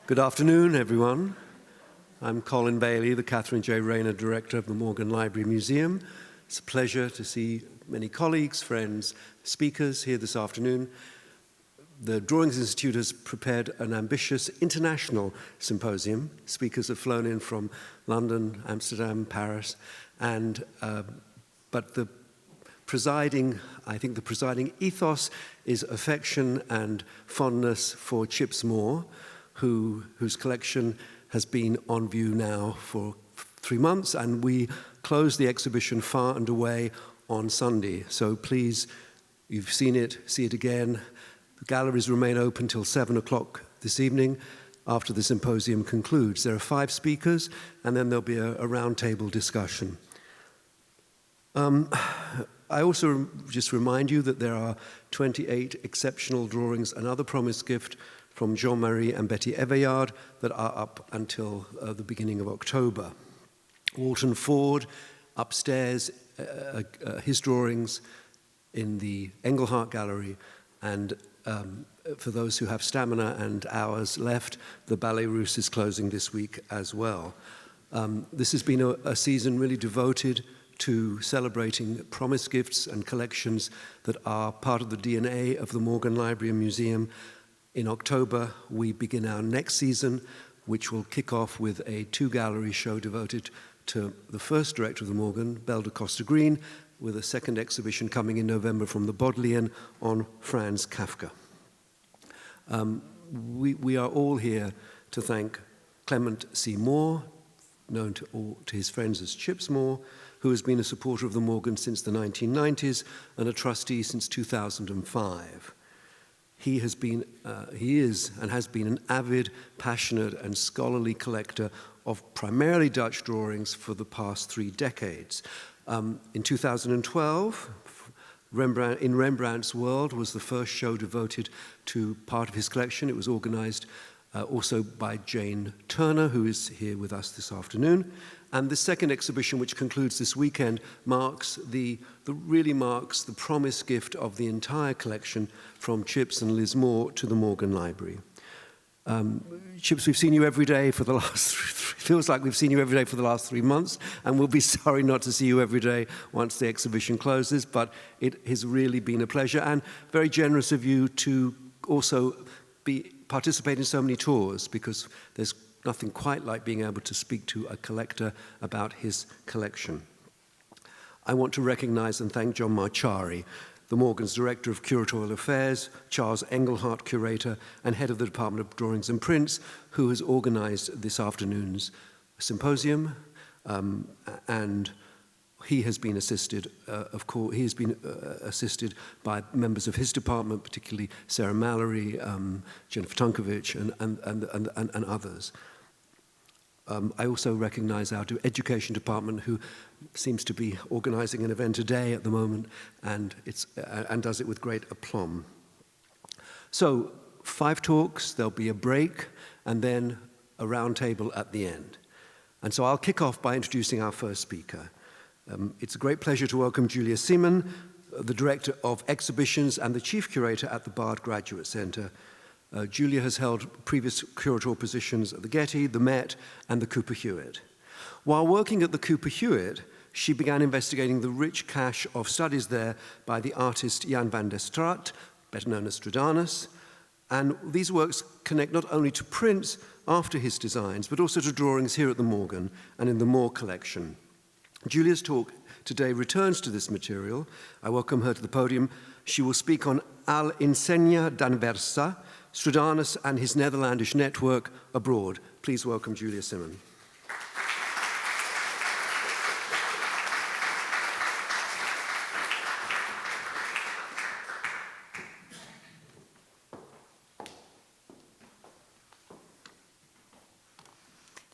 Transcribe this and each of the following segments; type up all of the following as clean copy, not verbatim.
Good afternoon, everyone. I'm Colin Bailey, the Catherine J. Rayner Director of the Morgan Library Museum. It's a pleasure to see many colleagues, friends, speakers here this afternoon. The Drawings Institute has prepared an ambitious international symposium. Speakers have flown in from London, Amsterdam, Paris, and but the presiding ethos is affection and fondness for Chips Moore, whose collection has been on view now for 3 months, and we close the exhibition far and away on Sunday. So please, you've seen it, see it again. The galleries remain open till 7 o'clock this evening after the symposium concludes. There are 5 speakers, and then there'll be a roundtable discussion. I also just remind you that there are 28 exceptional drawings, another promised gift from Jean-Marie and Betty Everyard that are up until the beginning of October. Walton Ford, upstairs, his drawings in the Engelhardt Gallery, and for those who have stamina and hours left, the Ballet Russe is closing this week as well. This has been a season really devoted to celebrating promised gifts and collections that are part of the DNA of the Morgan Library and Museum. In October, we begin our next season, which will kick off with a 2-gallery show devoted to the first director of the Morgan, Belle de Costa Green, with a second exhibition coming in November from the Bodleian on Franz Kafka. We are all here to thank Clement C. Moore, known to his friends as Chips Moore, who has been a supporter of the Morgan since the 1990s and a trustee since 2005. He is and has been an avid, passionate, and scholarly collector of primarily Dutch drawings for the past 3 decades. In 2012, In Rembrandt's World was the first show devoted to part of his collection. It was organized also by Jane Turner, who is here with us this afternoon. And the second exhibition, which concludes this weekend, really marks the promised gift of the entire collection from Chips and Liz Moore to the Morgan Library. Chips, we've seen you every day for the last, feels like we've seen you every day for the last 3 months, and we'll be sorry not to see you every day once the exhibition closes, but it has really been a pleasure, and very generous of you to also participate in so many tours, because there's nothing quite like being able to speak to a collector about his collection. I want to recognize and thank John Marchari, the Morgan's Director of Curatorial Affairs, Charles Engelhardt, Curator, and Head of the Department of Drawings and Prints, who has organized this afternoon's symposium, and he has been assisted, assisted by members of his department, particularly Sarah Mallory, Jennifer Tunkovich, and others. I also recognize our education department, who seems to be organizing an event today at the moment, and does it with great aplomb. So 5 talks, there'll be a break, and then a roundtable at the end. And so I'll kick off by introducing our first speaker. It's a great pleasure to welcome Julia Siemon, the Director of Exhibitions and the Chief Curator at the Bard Graduate Center. Julia has held previous curatorial positions at the Getty, the Met, and the Cooper Hewitt. While working at the Cooper Hewitt, she began investigating the rich cache of studies there by the artist Jan van der Straat, better known as Stradanus, and these works connect not only to prints after his designs, but also to drawings here at the Morgan and in the Moore collection. Julia's talk today returns to this material. I welcome her to the podium. She will speak on Al Insegna d'Anversa, Stradanus and his Netherlandish network abroad. Please welcome Julia Siemon.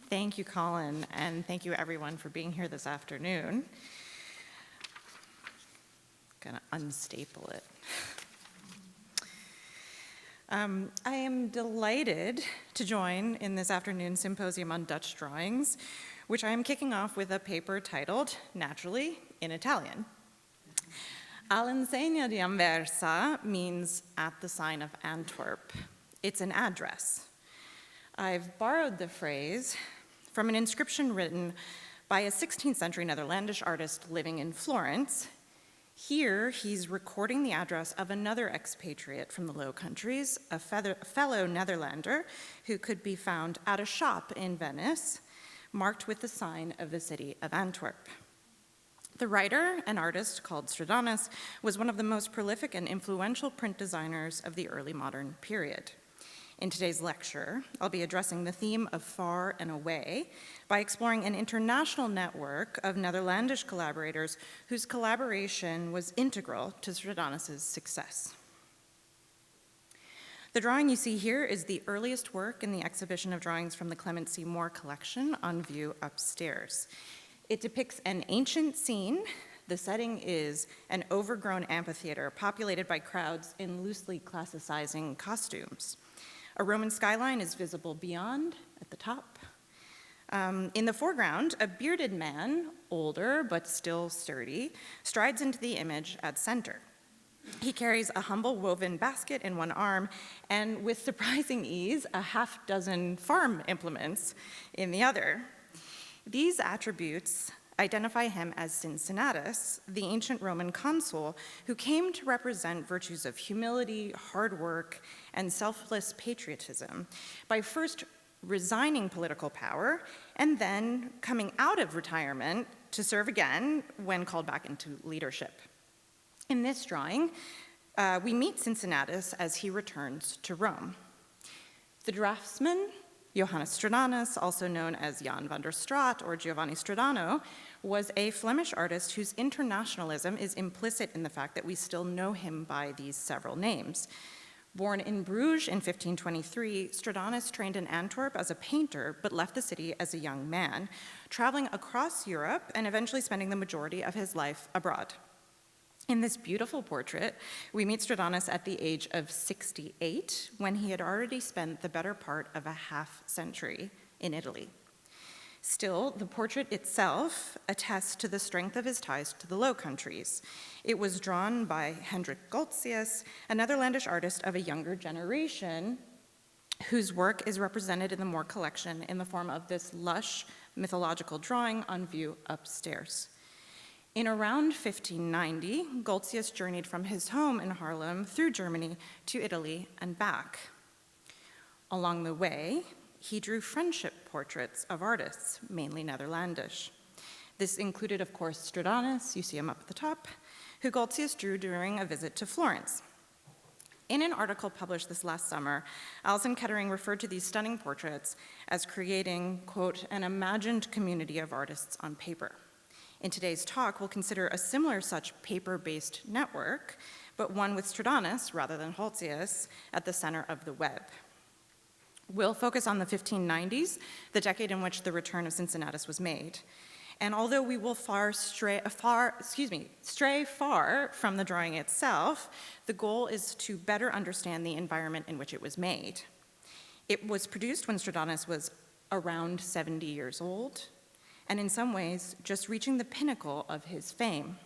Thank you, Colin, and thank you everyone for being here this afternoon. Gonna unstaple it. I am delighted to join in this afternoon's symposium on Dutch drawings, which I am kicking off with a paper titled, naturally, in Italian. All'insegna di Anversa means at the sign of Antwerp. It's an address. I've borrowed the phrase from an inscription written by a 16th century Netherlandish artist living in Florence. Here, he's recording the address of another expatriate from the Low Countries, a fellow Netherlander who could be found at a shop in Venice, marked with the sign of the city of Antwerp. The writer and artist called Stradanus was one of the most prolific and influential print designers of the early modern period. In today's lecture, I'll be addressing the theme of far and away by exploring an international network of Netherlandish collaborators whose collaboration was integral to Stradanus's success. The drawing you see here is the earliest work in the exhibition of drawings from the Clement C collection on view upstairs. It depicts an ancient scene. The setting is an overgrown amphitheater populated by crowds in loosely classicizing costumes. A Roman skyline is visible beyond, at the top. In the foreground, a bearded man, older but still sturdy, strides into the image at center. He carries a humble woven basket in one arm and, with surprising ease, a half-dozen farm implements in the other. These attributes identify him as Cincinnatus, the ancient Roman consul who came to represent virtues of humility, hard work, and selfless patriotism by first resigning political power and then coming out of retirement to serve again when called back into leadership. In this drawing, we meet Cincinnatus as he returns to Rome. The draftsman, Johannes Stradanus, also known as Jan van der Straat or Giovanni Stradano, was a Flemish artist whose internationalism is implicit in the fact that we still know him by these several names. Born in Bruges in 1523, Stradanus trained in Antwerp as a painter, but left the city as a young man, traveling across Europe and eventually spending the majority of his life abroad. In this beautiful portrait, we meet Stradanus at the age of 68, when he had already spent the better part of a half-century in Italy. Still, the portrait itself attests to the strength of his ties to the Low Countries. It was drawn by Hendrik Goltzius, a Netherlandish artist of a younger generation, whose work is represented in the Moore collection in the form of this lush mythological drawing on view upstairs. In around 1590, Goltzius journeyed from his home in Haarlem through Germany to Italy and back. Along the way, he drew friendship portraits of artists, mainly Netherlandish. This included, of course, Stradanus, you see him up at the top, who Goltzius drew during a visit to Florence. In an article published this last summer, Alison Kettering referred to these stunning portraits as creating, quote, an imagined community of artists on paper. In today's talk, we'll consider a similar such paper-based network, but one with Stradanus, rather than Goltzius, at the center of the web. We'll focus on the 1590s, the decade in which the return of Cincinnatus was made. And although we will stray far from the drawing itself, the goal is to better understand the environment in which it was made. It was produced when Stradanus was around 70 years old, and in some ways, just reaching the pinnacle of his fame.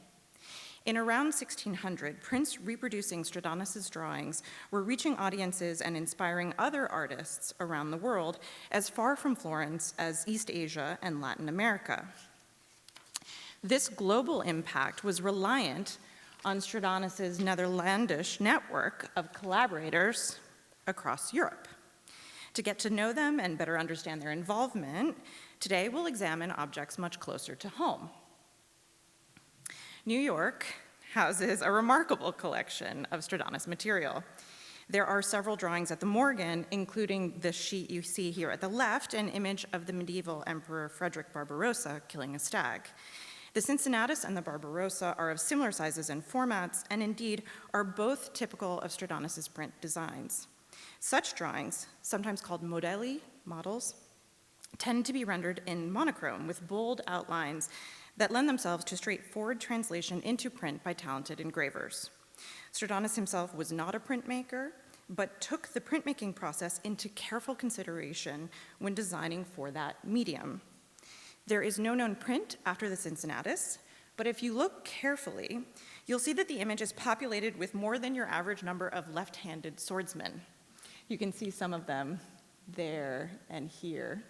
In around 1600, prints reproducing Stradanus's drawings were reaching audiences and inspiring other artists around the world, as far from Florence as East Asia and Latin America. This global impact was reliant on Stradanus's Netherlandish network of collaborators across Europe. To get to know them and better understand their involvement, today we'll examine objects much closer to home. New York houses a remarkable collection of Stradanus material. There are several drawings at the Morgan, including the sheet you see here at the left, an image of the medieval Emperor Frederick Barbarossa killing a stag. The Cincinnatus and the Barbarossa are of similar sizes and formats, and indeed are both typical of Stradanus's print designs. Such drawings, sometimes called modelli, models, tend to be rendered in monochrome with bold outlines that lend themselves to straightforward translation into print by talented engravers. Stradanus himself was not a printmaker, but took the printmaking process into careful consideration when designing for that medium. There is no known print after the Cincinnatus, but if you look carefully, you'll see that the image is populated with more than your average number of left-handed swordsmen. You can see some of them there, and here,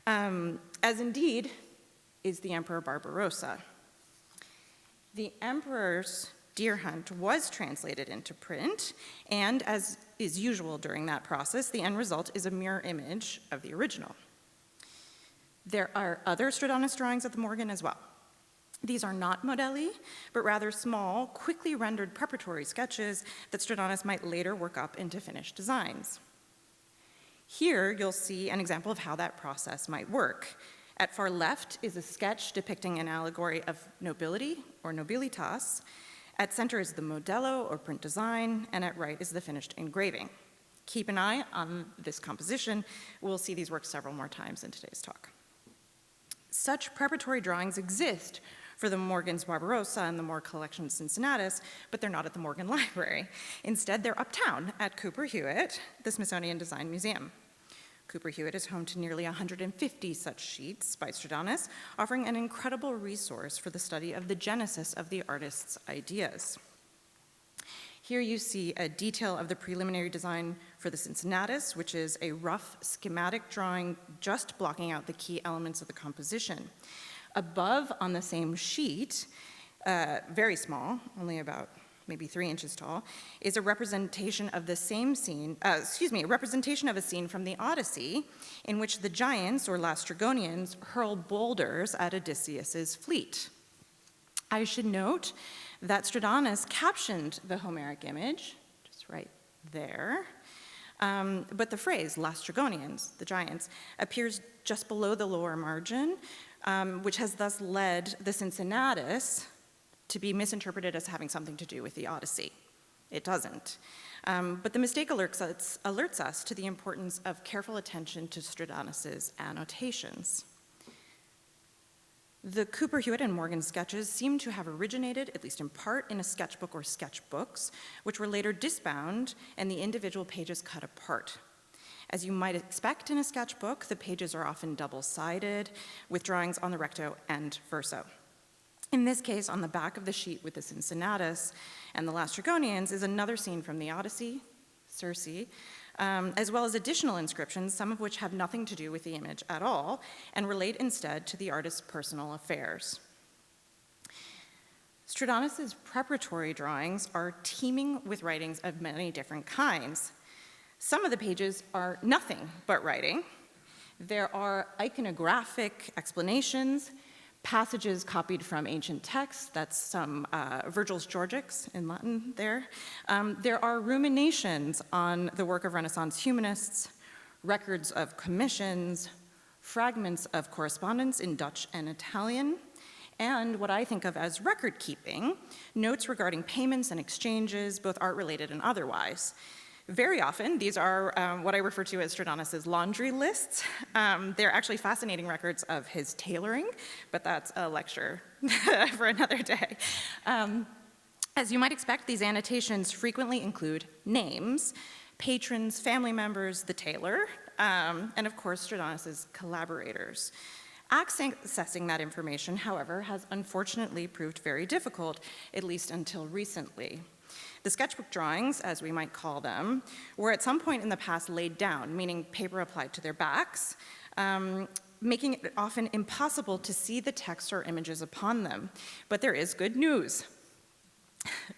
as indeed is the Emperor Barbarossa. The Emperor's deer hunt was translated into print, and as is usual during that process, the end result is a mirror image of the original. There are other Stradanus drawings at the Morgan as well. These are not modelli, but rather small, quickly rendered preparatory sketches that Stradanus might later work up into finished designs. Here, you'll see an example of how that process might work. At far left is a sketch depicting an allegory of nobility, or nobilitas. At center is the modello, or print design, and at right is the finished engraving. Keep an eye on this composition. We'll see these works several more times in today's talk. Such preparatory drawings exist for the Morgan's Barbarossa and the Moore collection Cincinnatus, but they're not at the Morgan Library. Instead, they're uptown at Cooper Hewitt, the Smithsonian Design Museum. Cooper Hewitt is home to nearly 150 such sheets by Stradanus, offering an incredible resource for the study of the genesis of the artist's ideas. Here you see a detail of the preliminary design for the Cincinnatus, which is a rough schematic drawing just blocking out the key elements of the composition. Above on the same sheet, very small, only about maybe 3 inches tall, is a representation of the same scene, a representation of a scene from the Odyssey in which the giants, or Lastrygonians, hurl boulders at Odysseus's fleet. I should note that Stradanus captioned the Homeric image, just right there, but the phrase Lastrygonians, the giants, appears just below the lower margin, which has thus led the Cincinnatus to be misinterpreted as having something to do with the Odyssey. It doesn't. But the mistake alerts us to the importance of careful attention to Stradanus's annotations. The Cooper, Hewitt, and Morgan sketches seem to have originated, at least in part, in a sketchbook or sketchbooks, which were later disbound and the individual pages cut apart. As you might expect in a sketchbook, the pages are often double-sided, with drawings on the recto and verso. In this case, on the back of the sheet with the Cincinnatus and the Lastrygonians is another scene from the Odyssey, Circe, as well as additional inscriptions, some of which have nothing to do with the image at all, and relate instead to the artist's personal affairs. Stradanus's preparatory drawings are teeming with writings of many different kinds. Some of the pages are nothing but writing. There are iconographic explanations, passages copied from ancient texts, that's some Virgil's Georgics in Latin there. There are ruminations on the work of Renaissance humanists, records of commissions, fragments of correspondence in Dutch and Italian, and what I think of as record keeping, notes regarding payments and exchanges, both art-related and otherwise. Very often, these are what I refer to as Stradanus's laundry lists. They're actually fascinating records of his tailoring, but that's a lecture for another day. As you might expect, these annotations frequently include names, patrons, family members, the tailor, and of course, Stradanus's collaborators. Accessing that information, however, has unfortunately proved very difficult, at least until recently. The sketchbook drawings, as we might call them, were at some point in the past laid down, meaning paper applied to their backs, making it often impossible to see the text or images upon them. But there is good news.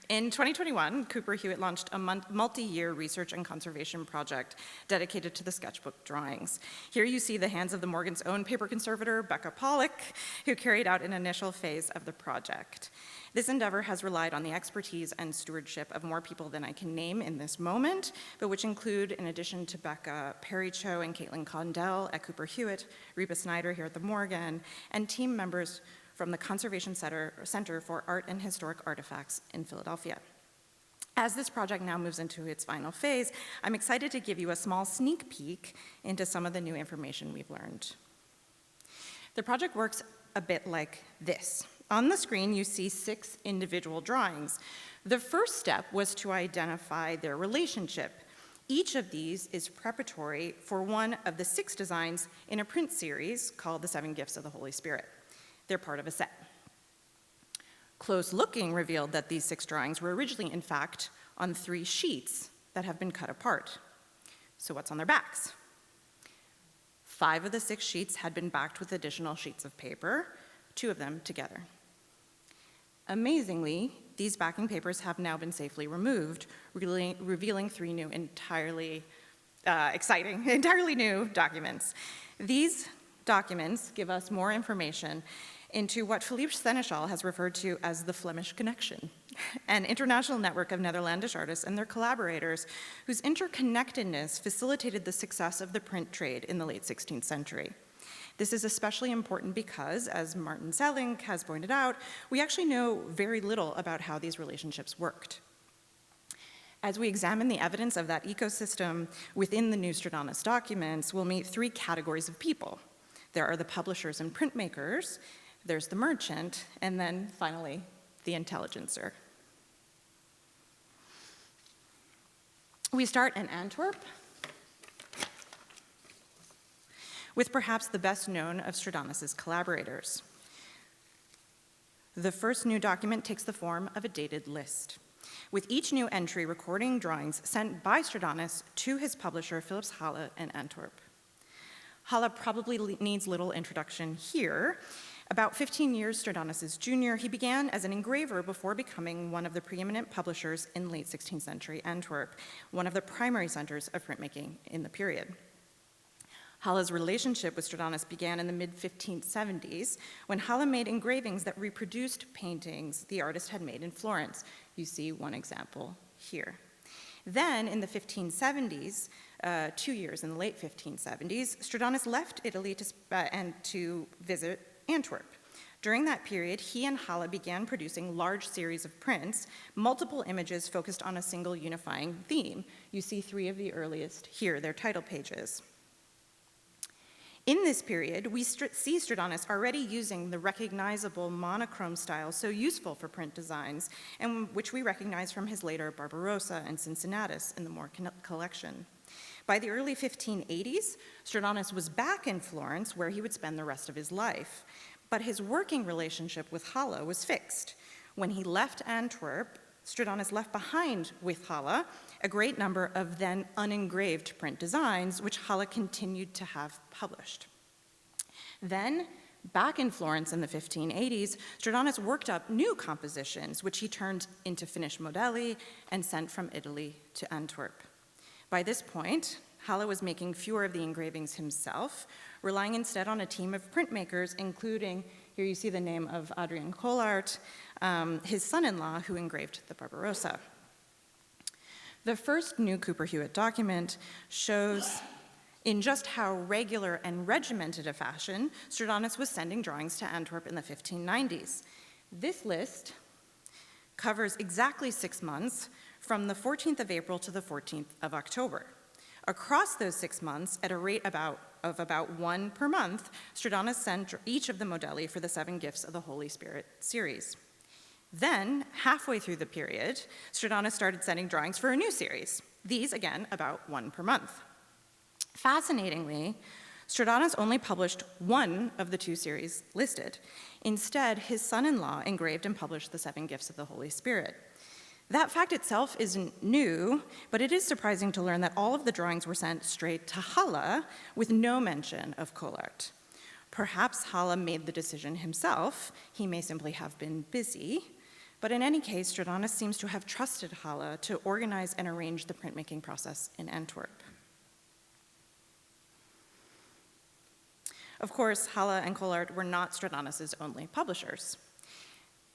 In 2021, Cooper Hewitt launched a multi-year research and conservation project dedicated to the sketchbook drawings. Here you see the hands of the Morgan's own paper conservator, Becca Pollock, who carried out an initial phase of the project. This endeavor has relied on the expertise and stewardship of more people than I can name in this moment, but which include, in addition to Becca, Perry Cho and Caitlin Condell at Cooper Hewitt, Reba Snyder here at the Morgan, and team members from the Conservation Center for Art and Historic Artifacts in Philadelphia. As this project now moves into its final phase, I'm excited to give you a small sneak peek into some of the new information we've learned. The project works a bit like this. On the screen, you see 6 individual drawings. The first step was to identify their relationship. Each of these is preparatory for one of the 6 designs in a print series called The 7 Gifts of the Holy Spirit. They're part of a set. Close looking revealed that these 6 drawings were originally, in fact, on 3 sheets that have been cut apart. So what's on their backs? 5 of the 6 sheets had been backed with additional sheets of paper, 2 of them together. Amazingly, these backing papers have now been safely removed, revealing 3 new entirely new documents. These documents give us more information into what Philippe Seneschal has referred to as the Flemish Connection, an international network of Netherlandish artists and their collaborators whose interconnectedness facilitated the success of the print trade in the late 16th century. This is especially important because, as Martin Selling has pointed out, we actually know very little about how these relationships worked. As we examine the evidence of that ecosystem within the new Stradanus documents, we'll meet 3 categories of people. There are the publishers and printmakers, there's the merchant, and then finally, the intelligencer. We start in Antwerp with perhaps the best known of Stradanus's collaborators. The first new document takes the form of a dated list, with each new entry recording drawings sent by Stradanus to his publisher, Philips Halle in Antwerp. Halle probably needs little introduction here. About 15 years Stradanus' junior, he began as an engraver before becoming one of the preeminent publishers in late 16th century Antwerp, one of the primary centers of printmaking in the period. Halle's relationship with Stradanus began in the mid-1570s when Halle made engravings that reproduced paintings the artist had made in Florence. You see one example here. Then, in the 1570s, 2 years in the late 1570s, Stradanus left Italy to visit Antwerp. During that period, he and Halle began producing large series of prints, multiple images focused on a single unifying theme. You see 3 of the earliest here, their title pages. In this period, we see Stradanus already using the recognizable monochrome style so useful for print designs, and which we recognize from his later Barbarossa and Cincinnatus in the Moore collection. By the early 1580s, Stradanus was back in Florence, where he would spend the rest of his life. But his working relationship with Halle was fixed. When he left Antwerp, Stradanus left behind with Halle a great number of then unengraved print designs, which Halle continued to have published. Then, back in Florence in the 1580s, Stradanus worked up new compositions, which he turned into finished modelli and sent from Italy to Antwerp. By this point, Halle was making fewer of the engravings himself, relying instead on a team of printmakers, including, here you see the name of Adrian Collart, his son-in-law who engraved the Barbarossa. The first new Cooper Hewitt document shows in just how regular and regimented a fashion Stradanus was sending drawings to Antwerp in the 1590s. This list covers exactly 6 months, from the 14th of April to the 14th of October. Across those 6 months, at a rate of about 1 per month, Stradanus sent each of the modelli for the 7 Gifts of the Holy Spirit series. Then, halfway through the period, Stradanus started sending drawings for a new series. These, again, about 1 per month. Fascinatingly, Stradanus only published 1 of the 2 series listed. Instead, his son-in-law engraved and published the 7 Gifts of the Holy Spirit. That fact itself isn't new, but it is surprising to learn that all of the drawings were sent straight to Halle with no mention of Collart. Perhaps Halle made the decision himself. He may simply have been busy. But in any case, Stradanus seems to have trusted Halle to organize and arrange the printmaking process in Antwerp. Of course, Halle and Collart were not Stradanus's only publishers.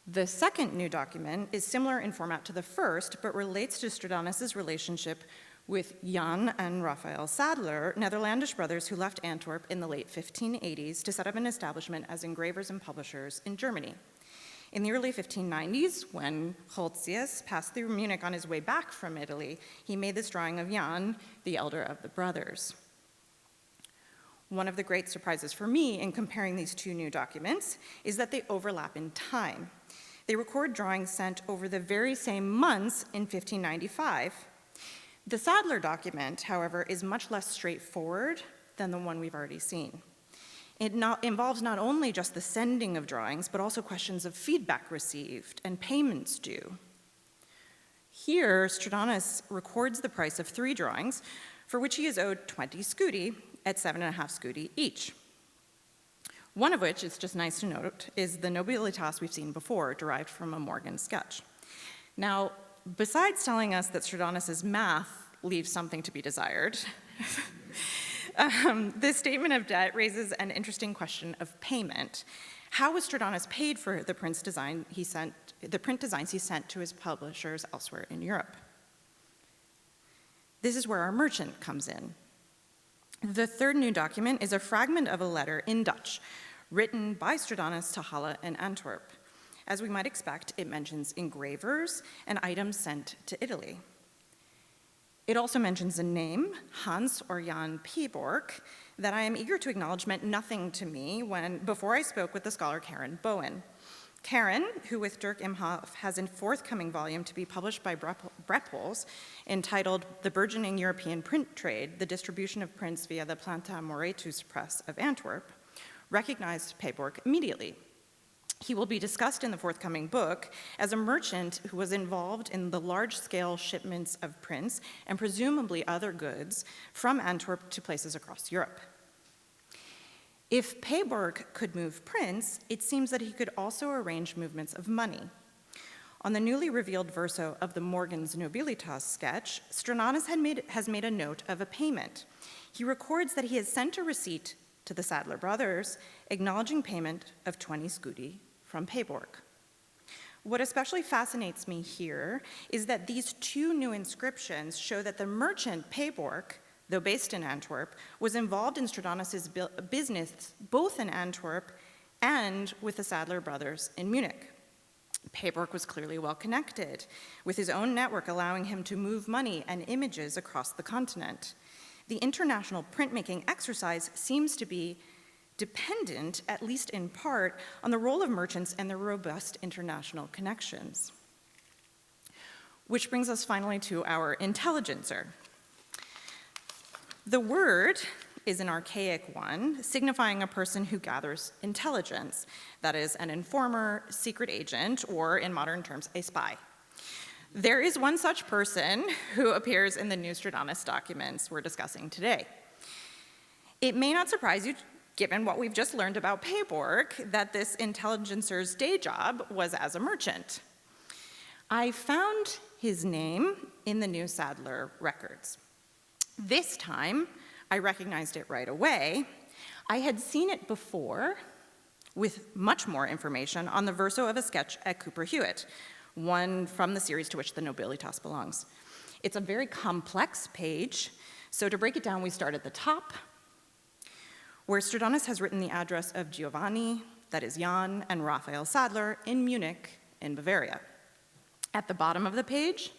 The second new document is similar in format to the first, but relates to Stradanus's relationship with Jan and Raphael Sadler, Netherlandish brothers who left Antwerp in the late 1580s to set up an establishment as engravers and publishers in Germany. In the early 1590s, when Holtzius passed through Munich on his way back from Italy, he made this drawing of Jan, the elder of the brothers. One of the great surprises for me in comparing these 2 new documents is that they overlap in time. They record drawings sent over the very same months in 1595. The Sadler document, however, is much less straightforward than the one we've already seen. It involves not only just the sending of drawings, but also questions of feedback received and payments due. Here, Stradanus records the price of 3 drawings for which he is owed 20 scudi at 7.5 scudi each. One of which, it's just nice to note, is the nobilitas we've seen before, derived from a Morgan sketch. Now, besides telling us that Stradanus's math leaves something to be desired, this statement of debt raises an interesting question of payment. How was Stradanus paid for the print designs he sent to his publishers elsewhere in Europe? This is where our merchant comes in. The third new document is a fragment of a letter in Dutch, written by Stradanus to Halle and Antwerp. As we might expect, it mentions engravers and items sent to Italy. It also mentions a name, Hans or Jan Peborg, that I am eager to acknowledge meant nothing to me before I spoke with the scholar Karen Bowen. Karen, who with Dirk Imhoff has a forthcoming volume to be published by Brepols entitled The Burgeoning European Print Trade, the Distribution of Prints via the Planta Moretus Press of Antwerp, recognized Peborg immediately. He will be discussed in the forthcoming book as a merchant who was involved in the large-scale shipments of prints and presumably other goods from Antwerp to places across Europe. If Peborg could move prints, it seems that he could also arrange movements of money. On the newly revealed verso of the Morgens Nobilitas sketch, Stradanus has made a note of a payment. He records that he has sent a receipt to the Sadler brothers, acknowledging payment of 20 scudi from Peborg. What especially fascinates me here is that these two new inscriptions show that the merchant Peborg, though based in Antwerp, was involved in Stradanus's business both in Antwerp and with the Sadler brothers in Munich. Peborg was clearly well connected, with his own network allowing him to move money and images across the continent. The international printmaking exercise seems to be dependent, at least in part, on the role of merchants and their robust international connections. Which brings us finally to our intelligencer. The word is an archaic one, signifying a person who gathers intelligence, that is, an informer, secret agent, or in modern terms, a spy. There is one such person who appears in the new Stradanus documents we're discussing today. It may not surprise you, given what we've just learned about Peborg, that this intelligencer's day job was as a merchant. I found his name in the new Sadler records. This time, I recognized it right away. I had seen it before with much more information on the verso of a sketch at Cooper Hewitt, one from the series to which the Nobilitas belongs. It's a very complex page, so to break it down, we start at the top, where Stradanus has written the address of Giovanni, that is Jan, and Raphael Sadler in Munich in Bavaria. At the bottom of the page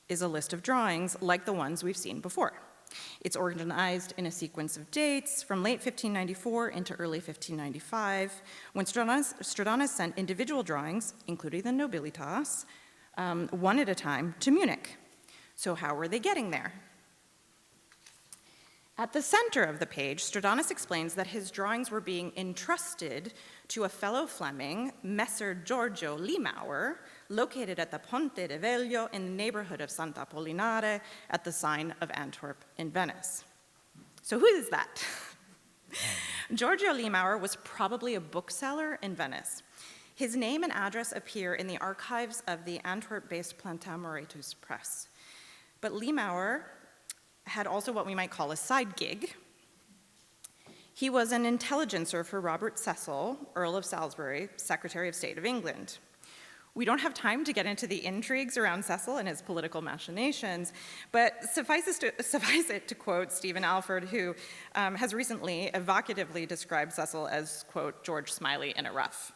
is a list of drawings like the ones we've seen before. It's organized in a sequence of dates from late 1594 into early 1595, when Stradanus sent individual drawings, including the Nobilitas, one at a time to Munich. So how were they getting there? At the center of the page, Stradanus explains that his drawings were being entrusted to a fellow Fleming, Messer Giorgio Limauer, located at the Ponte de Veglio in the neighborhood of Santa Apollinare at the sign of Antwerp in Venice. So who is that? Giorgio Limauer was probably a bookseller in Venice. His name and address appear in the archives of the Antwerp-based Planta Moretus Press. But Limauer had also what we might call a side gig. He was an intelligencer for Robert Cecil, Earl of Salisbury, Secretary of State of England. We don't have time to get into the intrigues around Cecil and his political machinations, but suffice it to quote Stephen Alford, who has recently evocatively described Cecil as, quote, George Smiley in a rough.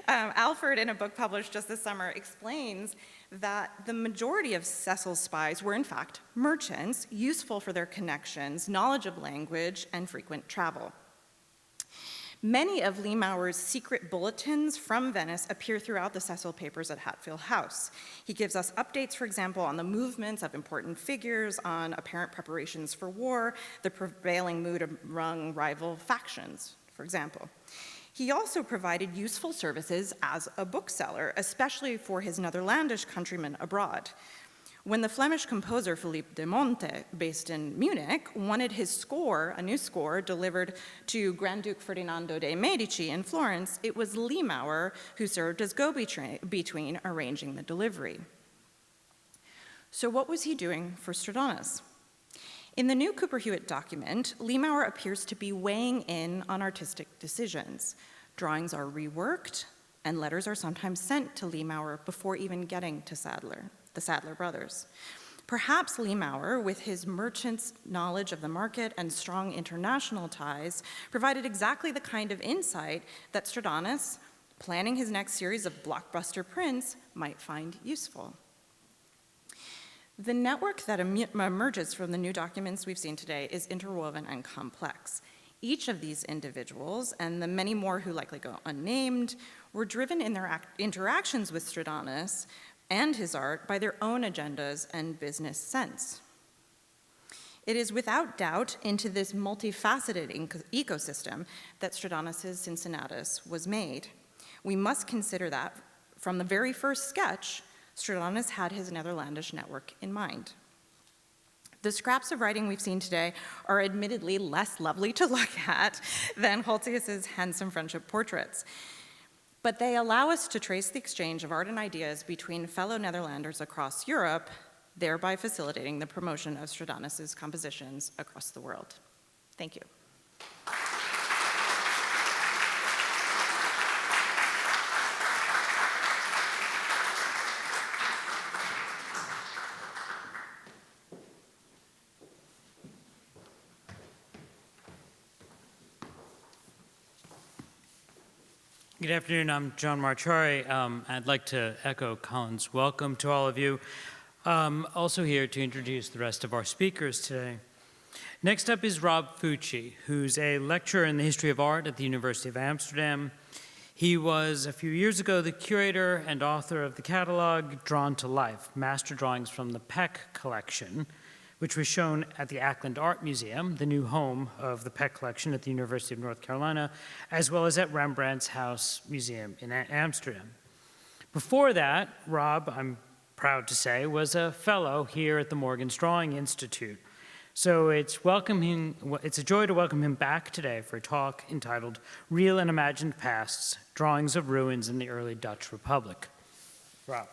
Alford, in a book published just this summer, explains that the majority of Cecil's spies were, in fact, merchants, useful for their connections, knowledge of language, and frequent travel. Many of Limauer's secret bulletins from Venice appear throughout the Cecil papers at Hatfield House. He gives us updates, for example, on the movements of important figures, on apparent preparations for war, the prevailing mood among rival factions, for example. He also provided useful services as a bookseller, especially for his Netherlandish countrymen abroad. When the Flemish composer Philippe de Monte, based in Munich, wanted his score, a new score, delivered to Grand Duke Ferdinando de' Medici in Florence, it was Liemauer who served as go-between, arranging the delivery. So what was he doing for Stradanus? In the new Cooper-Hewitt document, Liemauer appears to be weighing in on artistic decisions. Drawings are reworked, and letters are sometimes sent to Liemauer before even getting to the Sadler brothers. Perhaps Liemauer, with his merchant's knowledge of the market and strong international ties, provided exactly the kind of insight that Stradanus, planning his next series of blockbuster prints, might find useful. The network that emerges from the new documents we've seen today is interwoven and complex. Each of these individuals, and the many more who likely go unnamed, were driven in their interactions with Stradanus and his art by their own agendas and business sense. It is without doubt into this multifaceted ecosystem that Stradanus's Cincinnatus was made. We must consider that from the very first sketch, Stradanus had his Netherlandish network in mind. The scraps of writing we've seen today are admittedly less lovely to look at than Holtzius's handsome friendship portraits, but they allow us to trace the exchange of art and ideas between fellow Netherlanders across Europe, thereby facilitating the promotion of Stradanus's compositions across the world. Thank you. Good afternoon, I'm John Marchari. I'd like to echo Colin's welcome to all of you. Also here to introduce the rest of our speakers today. Next up is Rob Fucci, who's a lecturer in the history of art at the University of Amsterdam. He was, a few years ago, the curator and author of the catalog Drawn to Life, Master Drawings from the Peck Collection, which was shown at the Ackland Art Museum, the new home of the Peck Collection at the University of North Carolina, as well as at Rembrandt's House Museum in Amsterdam. Before that, Rob, I'm proud to say, was a fellow here at the Morgan's Drawing Institute. So it's a joy to welcome him back today for a talk entitled Real and Imagined Pasts, Drawings of Ruins in the Early Dutch Republic. Rob.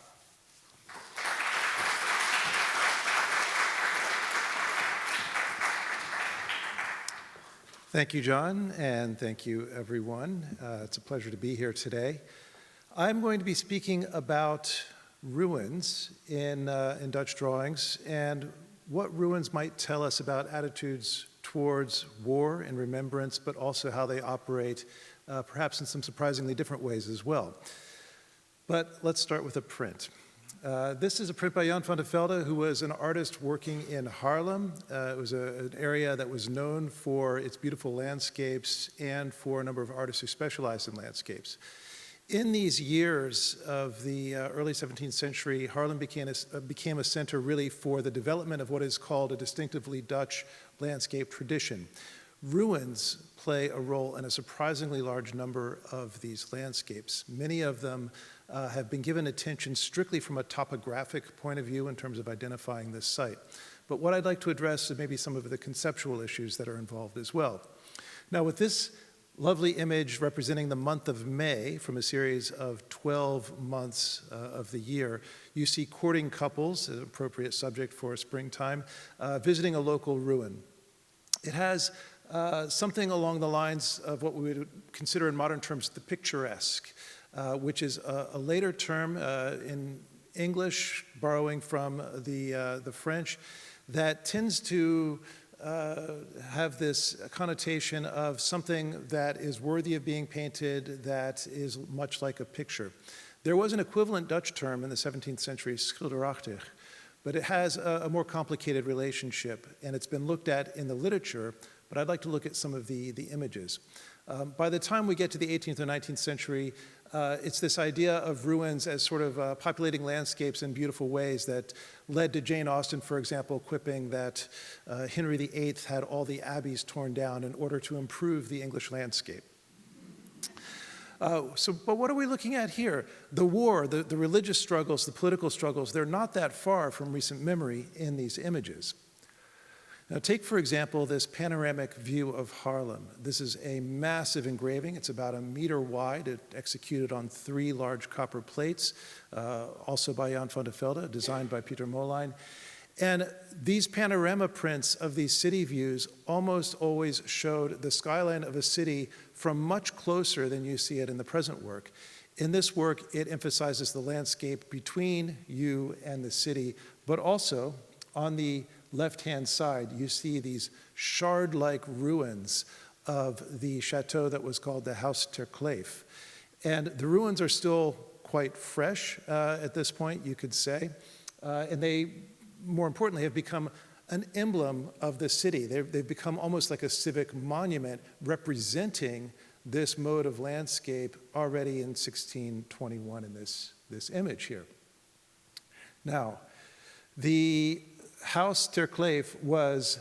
Thank you, John, and thank you, everyone. It's a pleasure to be here today. I'm going to be speaking about ruins in Dutch drawings and what ruins might tell us about attitudes towards war and remembrance, but also how they operate, perhaps in some surprisingly different ways as well. But let's start with a print. This is a print by Jan van der Velde, who was an artist working in Haarlem. It was an area that was known for its beautiful landscapes and for a number of artists who specialized in landscapes. In these years of the early 17th century, Haarlem became a center really for the development of what is called a distinctively Dutch landscape tradition. Ruins play a role in a surprisingly large number of these landscapes. Many of them have been given attention strictly from a topographic point of view in terms of identifying this site. But what I'd like to address is maybe some of the conceptual issues that are involved as well. Now, with this lovely image representing the month of May from a series of 12 months of the year, you see courting couples, an appropriate subject for springtime, visiting a local ruin. It has something along the lines of what we would consider in modern terms the picturesque, which is a later term in English, borrowing from the French, that tends to have this connotation of something that is worthy of being painted, that is much like a picture. There was an equivalent Dutch term in the 17th century, schilderachtig, but it has a more complicated relationship, and it's been looked at in the literature, but I'd like to look at some of the images. By the time we get to the 18th or 19th century, it's this idea of ruins as sort of populating landscapes in beautiful ways that led to Jane Austen, for example, quipping that Henry VIII had all the abbeys torn down in order to improve the English landscape. But what are we looking at here? The war, the religious struggles, the political struggles, they're not that far from recent memory in these images. Now take, for example, this panoramic view of Haarlem. This is a massive engraving. It's about 1 meter wide. It's executed on 3 large copper plates, also by Jan van der Velde, designed by Pieter Molijn. And these panorama prints of these city views almost always showed the skyline of a city from much closer than you see it in the present work. In this work, it emphasizes the landscape between you and the city, but also on the left-hand side, you see these shard-like ruins of the chateau that was called the Huis ter Kleef. And the ruins are still quite fresh at this point, you could say, and they, more importantly, have become an emblem of the city. They've become almost like a civic monument representing this mode of landscape already in 1621 in this image here. Now, the Huis ter Kleef was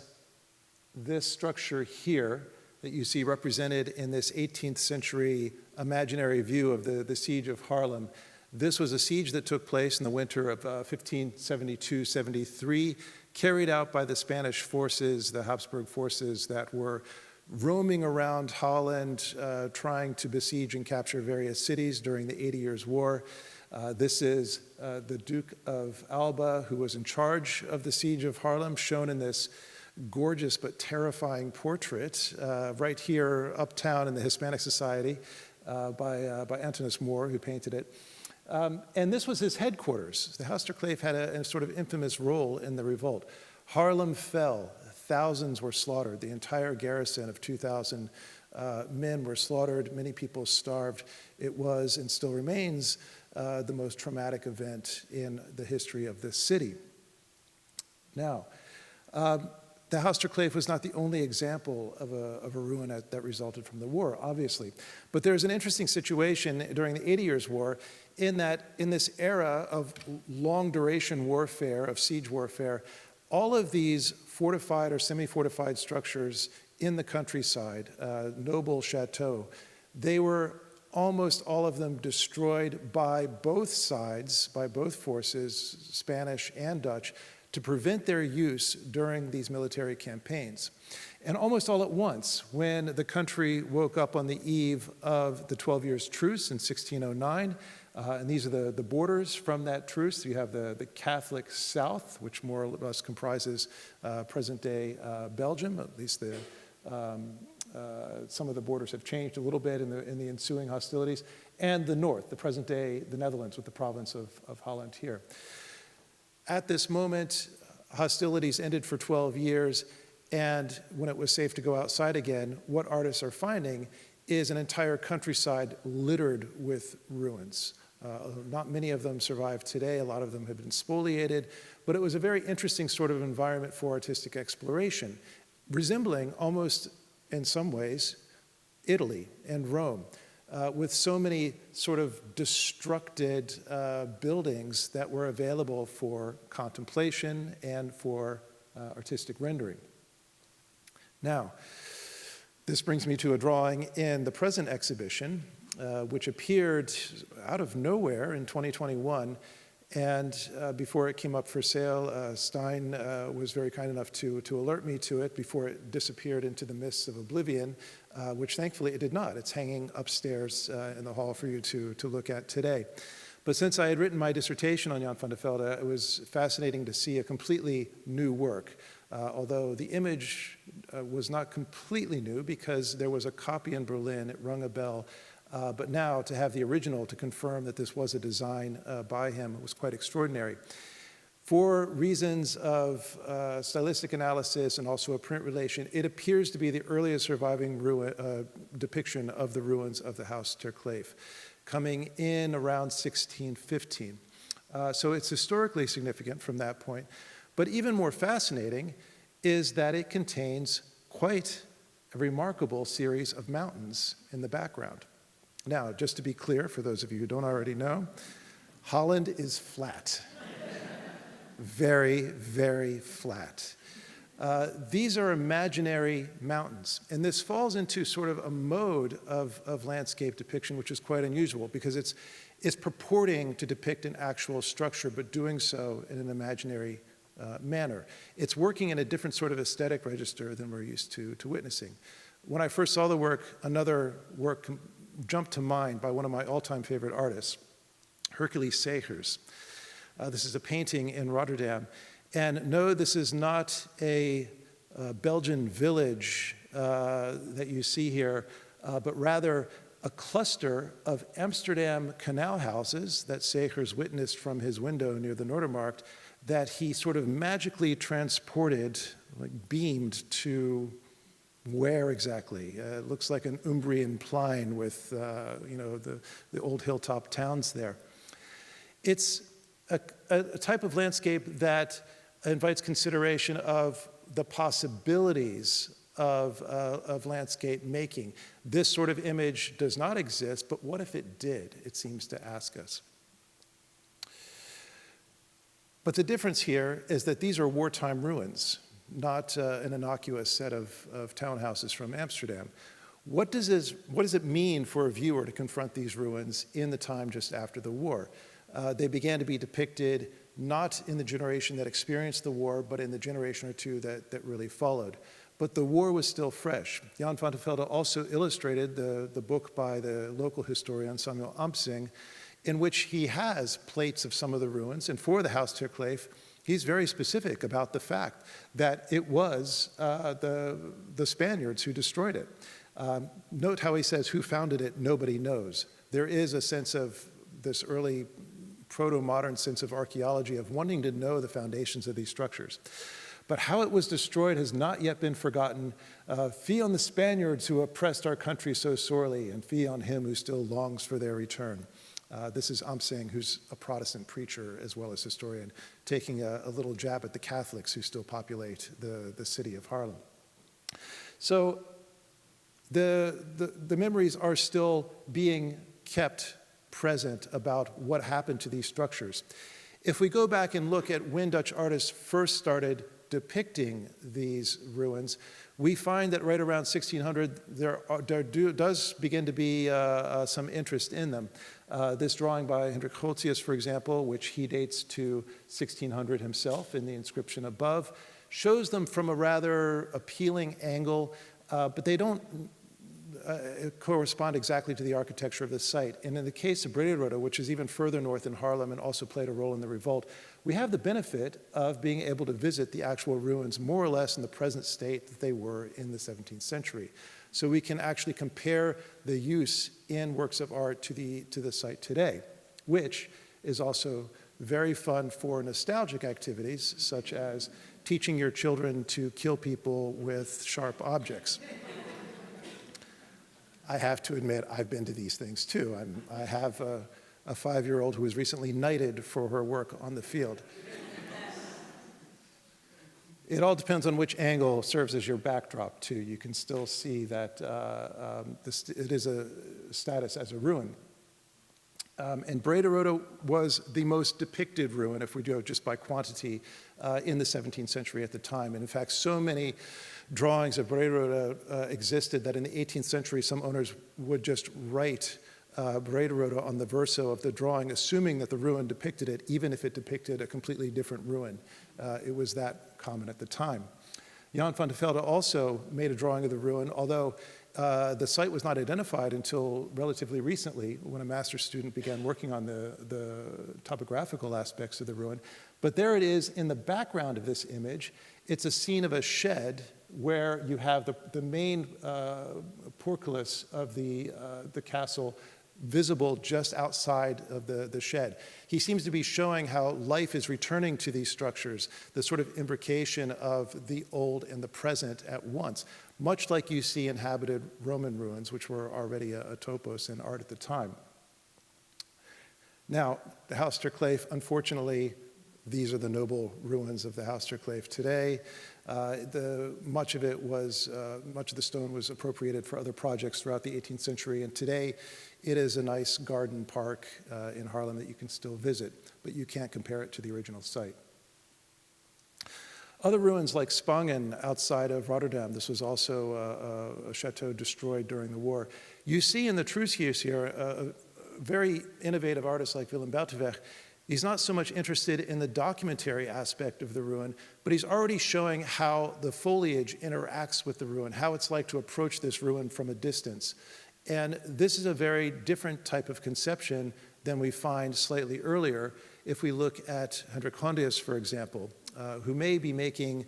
this structure here that you see represented in this 18th century imaginary view of the siege of Haarlem. This was a siege that took place in the winter of 1572-73, carried out by the Spanish forces, the Habsburg forces that were roaming around Holland, trying to besiege and capture various cities during the 80 Years' War. This is the Duke of Alba, who was in charge of the siege of Haarlem, shown in this gorgeous but terrifying portrait right here uptown in the Hispanic Society by Antonis Moore, who painted it. And this was his headquarters. The Huis ter Kleef had a sort of infamous role in the revolt. Haarlem fell. Thousands were slaughtered. The entire garrison of 2,000 men were slaughtered. Many people starved. It was and still remains the most traumatic event in the history of this city. Now, the Huis ter Kleef was not the only example of a ruin that resulted from the war, obviously. But there's an interesting situation during the 80 Years' War in that in this era of long-duration warfare, of siege warfare, all of these fortified or semi-fortified structures in the countryside, noble chateaux, they were almost all of them destroyed by both sides, by both forces, Spanish and Dutch, to prevent their use during these military campaigns. And almost all at once, when the country woke up on the eve of the 12 Years' Truce in 1609, and these are the borders from that truce. You have the Catholic South, which more or less comprises present-day Belgium, at least some of the borders have changed a little bit in the ensuing hostilities, and the north, the present-day the Netherlands with the province of Holland here. At this moment, hostilities ended for 12 years, and when it was safe to go outside again, what artists are finding is an entire countryside littered with ruins. Not many of them survive today. A lot of them have been spoliated, but it was a very interesting sort of environment for artistic exploration, resembling almost, in some ways, Italy and Rome, with so many sort of destructed buildings that were available for contemplation and for artistic rendering. Now, this brings me to a drawing in the present exhibition, which appeared out of nowhere in 2021. And before it came up for sale, Stein was very kind enough to alert me to it before it disappeared into the mists of oblivion, which thankfully it did not. It's hanging upstairs in the hall for you to look at today. But since I had written my dissertation on Jan van der Velde, it was fascinating to see a completely new work. Although the image was not completely new because there was a copy in Berlin, it rung a bell. But now to have the original to confirm that this was a design by him was quite extraordinary. For reasons of stylistic analysis and also a print relation, it appears to be the earliest surviving depiction of the ruins of the Huis ter Kleef, coming in around 1615. So it's historically significant from that point. But even more fascinating is that it contains quite a remarkable series of mountains in the background. Now, just to be clear, for those of you who don't already know, Holland is flat. Very, very flat. These are imaginary mountains, and this falls into sort of a mode of landscape depiction, which is quite unusual because it's purporting to depict an actual structure, but doing so in an imaginary manner. It's working in a different sort of aesthetic register than we're used to witnessing. When I first saw the work, another work jumped to mind by one of my all-time favorite artists, Hercules Segers. This is a painting in Rotterdam. And no, this is not a Belgian village that you see here, but rather a cluster of Amsterdam canal houses that Segers witnessed from his window near the Noordermarkt that he sort of magically transported, like beamed to where exactly? It looks like an Umbrian plain with the old hilltop towns there. It's a type of landscape that invites consideration of the possibilities of landscape making. This sort of image does not exist, but what if it did? It seems to ask us. But the difference here is that these are wartime ruins, not an innocuous set of townhouses from Amsterdam. What does it mean for a viewer to confront these ruins in the time just after the war? They began to be depicted not in the generation that experienced the war, but in the generation or two that really followed. But the war was still fresh. Jan van der Velde also illustrated the book by the local historian Samuel Amsing, in which he has plates of some of the ruins. And for the Huis ter Kleef, he's very specific about the fact that it was the Spaniards who destroyed it. Note how he says, who founded it, nobody knows. There is a sense of this early proto-modern sense of archaeology of wanting to know the foundations of these structures. But how it was destroyed has not yet been forgotten. Fie on the Spaniards who oppressed our country so sorely, and fie on him who still longs for their return. This is Amsing, who's a Protestant preacher as well as historian, taking a little jab at the Catholics who still populate the city of Haarlem. So the memories are still being kept present about what happened to these structures. If we go back and look at when Dutch artists first started depicting these ruins, we find that right around 1600 there does begin to be some interest in them. This drawing by Hendrik Grotius, for example, which he dates to 1600 himself in the inscription above, shows them from a rather appealing angle, but they don't correspond exactly to the architecture of the site. And in the case of Brederode, which is even further north in Haarlem and also played a role in the revolt, we have the benefit of being able to visit the actual ruins more or less in the present state that they were in the 17th century. So we can actually compare the use in works of art to the site today, which is also very fun for nostalgic activities, such as teaching your children to kill people with sharp objects. I have to admit, I've been to these things too. I have a 5-year-old who was recently knighted for her work on the field. It all depends on which angle serves as your backdrop too. You can still see that it is a status as a ruin. And Brederode was the most depicted ruin, if we go just by quantity, in the 17th century at the time. And in fact, so many drawings of Brederode existed that in the 18th century, some owners would just write Brederode on the verso of the drawing, assuming that the ruin depicted it, even if it depicted a completely different ruin. It was that common at the time. Jan van der Velde also made a drawing of the ruin, although the site was not identified until relatively recently when a master's student began working on the topographical aspects of the ruin. But there it is in the background of this image. It's a scene of a shed where you have the main portcullis of the castle visible just outside of the shed. He seems to be showing how life is returning to these structures, the sort of imbrication of the old and the present at once, much like you see inhabited Roman ruins, which were already a topos in art at the time. Now, the Huis ter Kleef, unfortunately, these are the noble ruins of the Huis ter Kleef today. Much of the stone was appropriated for other projects throughout the 18th century, and today it is a nice garden park in Haarlem that you can still visit, but you can't compare it to the original site. Other ruins like Spangen outside of Rotterdam, this was also a chateau destroyed during the war. You see in the Trousseaus here a very innovative artist like Willem Buitenweg. He's not so much interested in the documentary aspect of the ruin, but he's already showing how the foliage interacts with the ruin, how it's like to approach this ruin from a distance. And this is a very different type of conception than we find slightly earlier if we look at Hendrik Hondius, for example, who may be making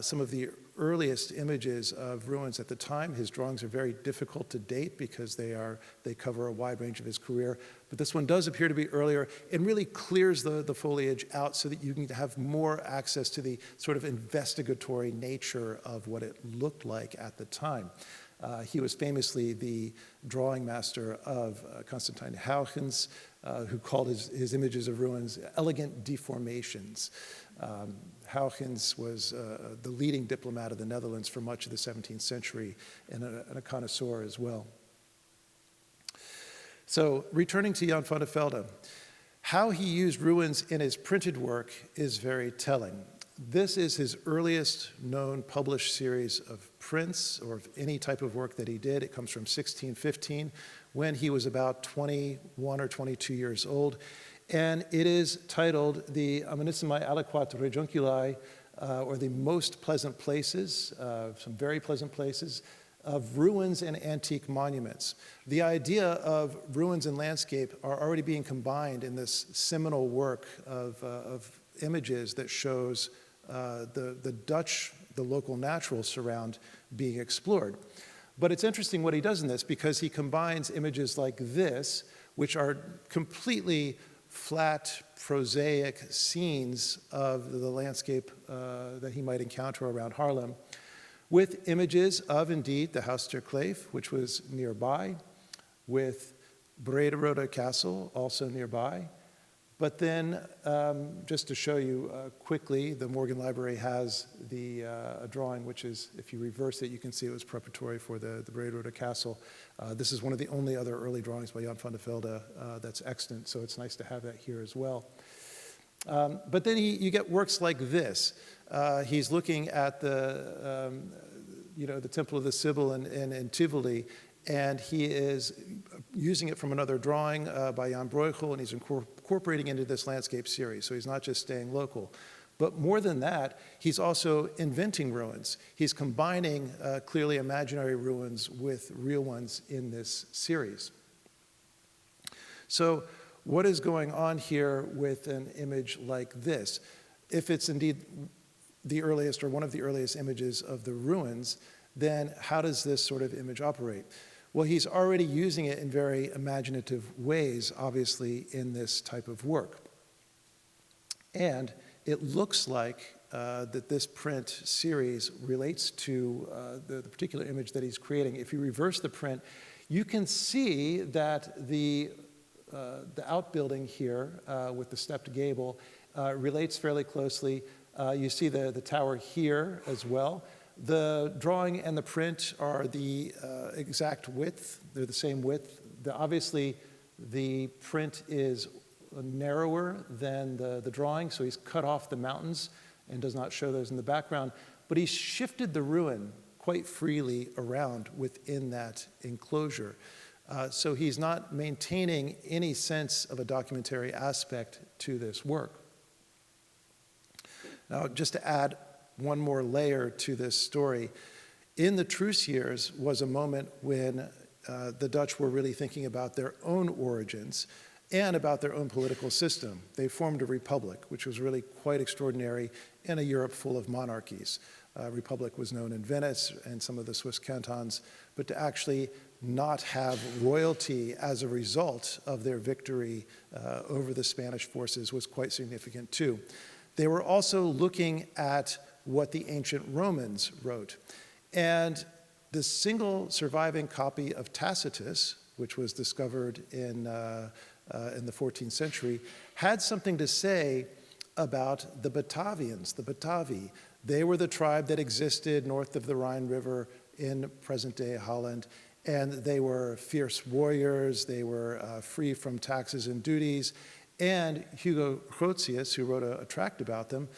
some of the earliest images of ruins at the time. His drawings are very difficult to date because they cover a wide range of his career. But this one does appear to be earlier and really clears the foliage out so that you can have more access to the sort of investigatory nature of what it looked like at the time. He was famously the drawing master of Constantijn Huygens, who called his images of ruins elegant deformations. Huygens was the leading diplomat of the Netherlands for much of the 17th century and a connoisseur as well. So returning to Jan van der Velde, how he used ruins in his printed work is very telling. This is his earliest known published series of prints or of any type of work that he did. It comes from 1615 when he was about 21 or 22 years old. And it is titled the Amenissimi Aliquat Rejunculi, or the most pleasant places, some very pleasant places, of ruins and antique monuments. The idea of ruins and landscape are already being combined in this seminal work of images that shows the Dutch, the local natural surround being explored. But it's interesting what he does in this because he combines images like this, which are completely flat, prosaic scenes of the landscape that he might encounter around Haarlem, with images of, indeed, the Huis ter Kleef, which was nearby, with Brederode Castle, also nearby. But then, just to show you quickly, the Morgan Library has a drawing, which is, if you reverse it, you can see it was preparatory for the Brederode Castle. This is one of the only other early drawings by Jan van der Velde that's extant, so it's nice to have that here as well. But then you get works like this. He's looking at the Temple of the Sibyl in Tivoli, and he is using it from another drawing by Jan Bruegel, and he's incorporating into this landscape series. So he's not just staying local. But more than that, he's also inventing ruins. He's combining clearly imaginary ruins with real ones in this series. So what is going on here with an image like this? If it's indeed the earliest or one of the earliest images of the ruins, then how does this sort of image operate? Well, he's already using it in very imaginative ways, obviously, in this type of work. And it looks like that this print series relates to the particular image that he's creating. If you reverse the print, you can see that the outbuilding here with the stepped gable relates fairly closely. You see the tower here as well. The drawing and the print are the exact width. They're the same width. Obviously, the print is narrower than the drawing, so he's cut off the mountains and does not show those in the background. But he's shifted the ruin quite freely around within that enclosure. So he's not maintaining any sense of a documentary aspect to this work. Now, just to add one more layer to this story, in the truce years was a moment when the Dutch were really thinking about their own origins and about their own political system. They formed a republic, which was really quite extraordinary in a Europe full of monarchies. Republic was known in Venice and some of the Swiss cantons, but to actually not have royalty as a result of their victory over the Spanish forces was quite significant too. They were also looking at what the ancient Romans wrote. And the single surviving copy of Tacitus, which was discovered in the 14th century, had something to say about the Batavians, the Batavi. They were the tribe that existed north of the Rhine River in present-day Holland, and they were fierce warriors. They were free from taxes and duties. And Hugo Grotius, who wrote a tract about them,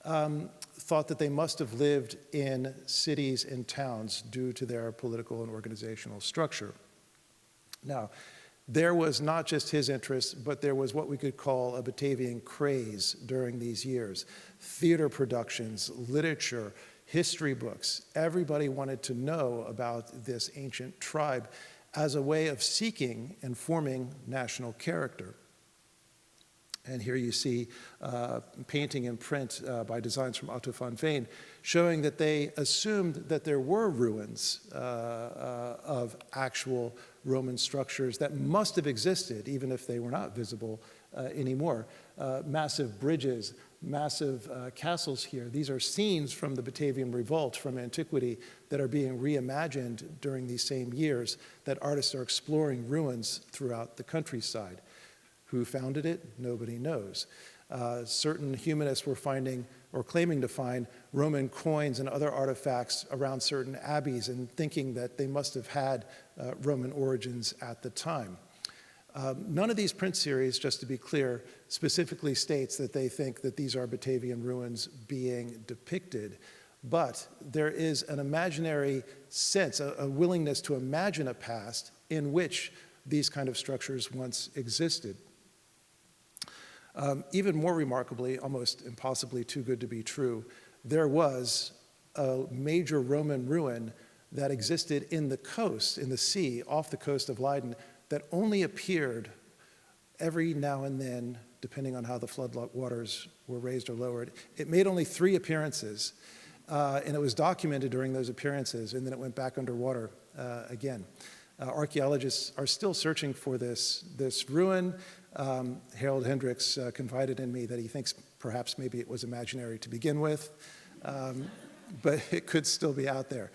thought that they must have lived in cities and towns due to their political and organizational structure. Now, there was not just his interest, but there was what we could call a Batavian craze during these years. Theater productions, literature, history books, everybody wanted to know about this ancient tribe as a way of seeking and forming national character. And here you see painting and print by designs from Otto van Veen, showing that they assumed that there were ruins of actual Roman structures that must have existed, even if they were not visible anymore. Massive bridges, massive castles here. These are scenes from the Batavian Revolt, from antiquity, that are being reimagined during these same years, that artists are exploring ruins throughout the countryside. Who founded it? Nobody knows. Certain humanists were finding or claiming to find Roman coins and other artifacts around certain abbeys and thinking that they must have had Roman origins at the time. None of these print series, just to be clear, specifically states that they think that these are Batavian ruins being depicted, but there is an imaginary sense, a willingness to imagine a past in which these kind of structures once existed. Even more remarkably, almost impossibly too good to be true, there was a major Roman ruin that existed in the coast, in the sea, off the coast of Leiden, that only appeared every now and then, depending on how the flood waters were raised or lowered. It made only 3 appearances, and it was documented during those appearances, and then it went back underwater again. Archaeologists are still searching for this ruin. Harold Hendricks confided in me that he thinks perhaps maybe it was imaginary to begin with, but it could still be out there.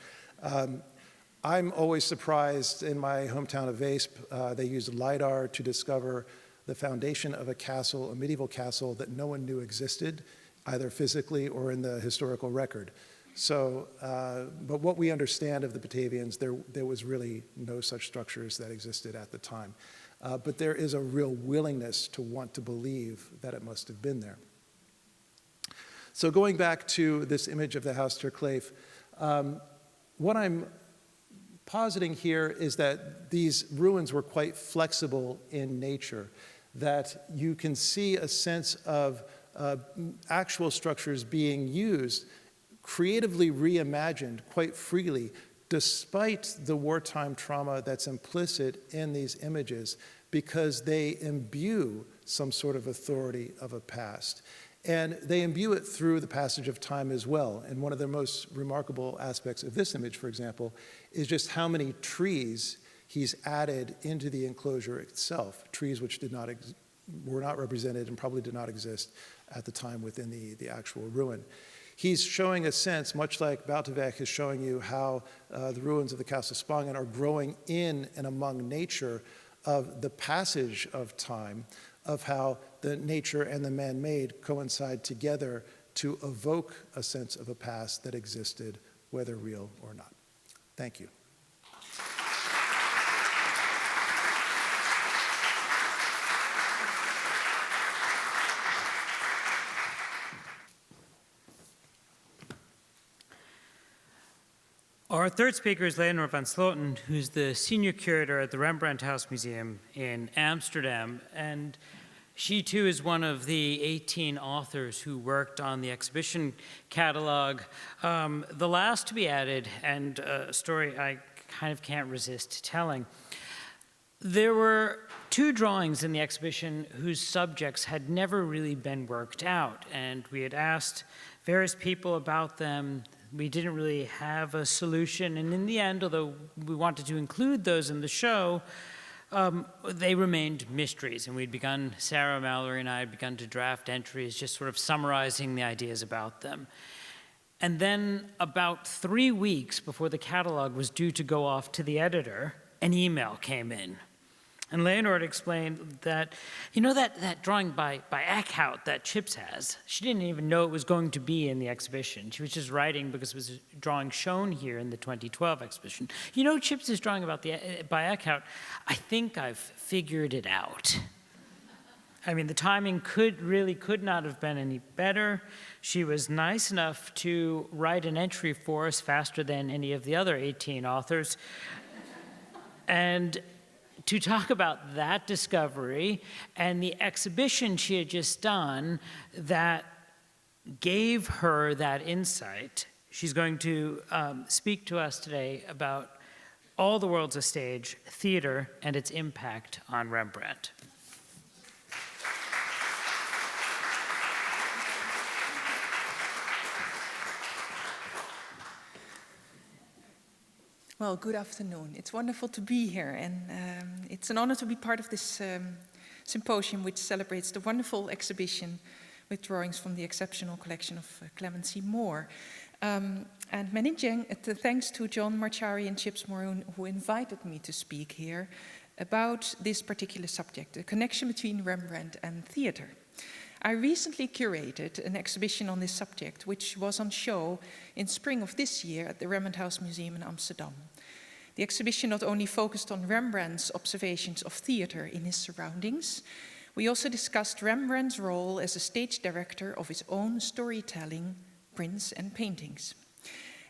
I'm always surprised. In my hometown of Weesp, they used LiDAR to discover the foundation of a castle, a medieval castle that no one knew existed, either physically or in the historical record. So, but what we understand of the Batavians, there was really no such structures that existed at the time. But there is a real willingness to want to believe that it must have been there. So going back to this image of the House ter Kleef, what I'm positing here is that these ruins were quite flexible in nature, that you can see a sense of actual structures being used, creatively reimagined quite freely, despite the wartime trauma that's implicit in these images, because they imbue some sort of authority of a past. And they imbue it through the passage of time as well. And one of the most remarkable aspects of this image, for example, is just how many trees he's added into the enclosure itself, trees which were not represented and probably did not exist at the time within the actual ruin. He's showing a sense, much like Buitenweg is showing you how the ruins of the Castle Spangen are growing in and among nature, of the passage of time, of how the nature and the man-made coincide together to evoke a sense of a past that existed, whether real or not. Thank you. Our third speaker is Leonor van Sloten, who's the senior curator at the Rembrandt House Museum in Amsterdam. And she, too, is one of the 18 authors who worked on the exhibition catalog. The last to be added, and a story I kind of can't resist telling. There were 2 drawings in the exhibition whose subjects had never really been worked out, and we had asked various people about them. We didn't really have a solution, and in the end, although we wanted to include those in the show, they remained mysteries, and Sarah, Mallory, and I had begun to draft entries just sort of summarizing the ideas about them. And then about 3 weeks before the catalog was due to go off to the editor, an email came in. And Leonor had explained that, you know, that drawing by Eckhout that Chips has, she didn't even know it was going to be in the exhibition. She was just writing because it was a drawing shown here in the 2012 exhibition. You know, Chips is drawing by Eckhout. I think I've figured it out. I mean, the timing could not have been any better. She was nice enough to write an entry for us faster than any of the other 18 authors. And to talk about that discovery and the exhibition she had just done that gave her that insight, she's going to speak to us today about All the World's a Stage, theater, and its impact on Rembrandt. Well, good afternoon. It's wonderful to be here, and it's an honor to be part of this symposium, which celebrates the wonderful exhibition with drawings from the exceptional collection of Clement C. And many thanks to John Marchari and Chips Maroon, who invited me to speak here about this particular subject, the connection between Rembrandt and theater. I recently curated an exhibition on this subject, which was on show in spring of this year at the Rembrandt House Museum in Amsterdam. The exhibition not only focused on Rembrandt's observations of theater in his surroundings, we also discussed Rembrandt's role as a stage director of his own storytelling, prints and paintings.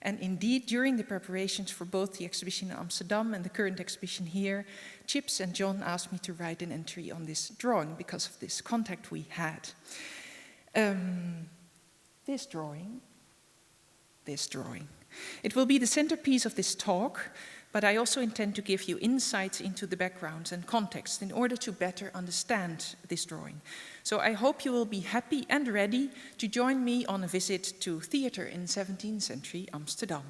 And indeed, during the preparations for both the exhibition in Amsterdam and the current exhibition here, Chips and John asked me to write an entry on this drawing because of this contact we had. This drawing. It will be the centerpiece of this talk, but I also intend to give you insights into the backgrounds and context in order to better understand this drawing. So I hope you will be happy and ready to join me on a visit to theater in 17th century Amsterdam.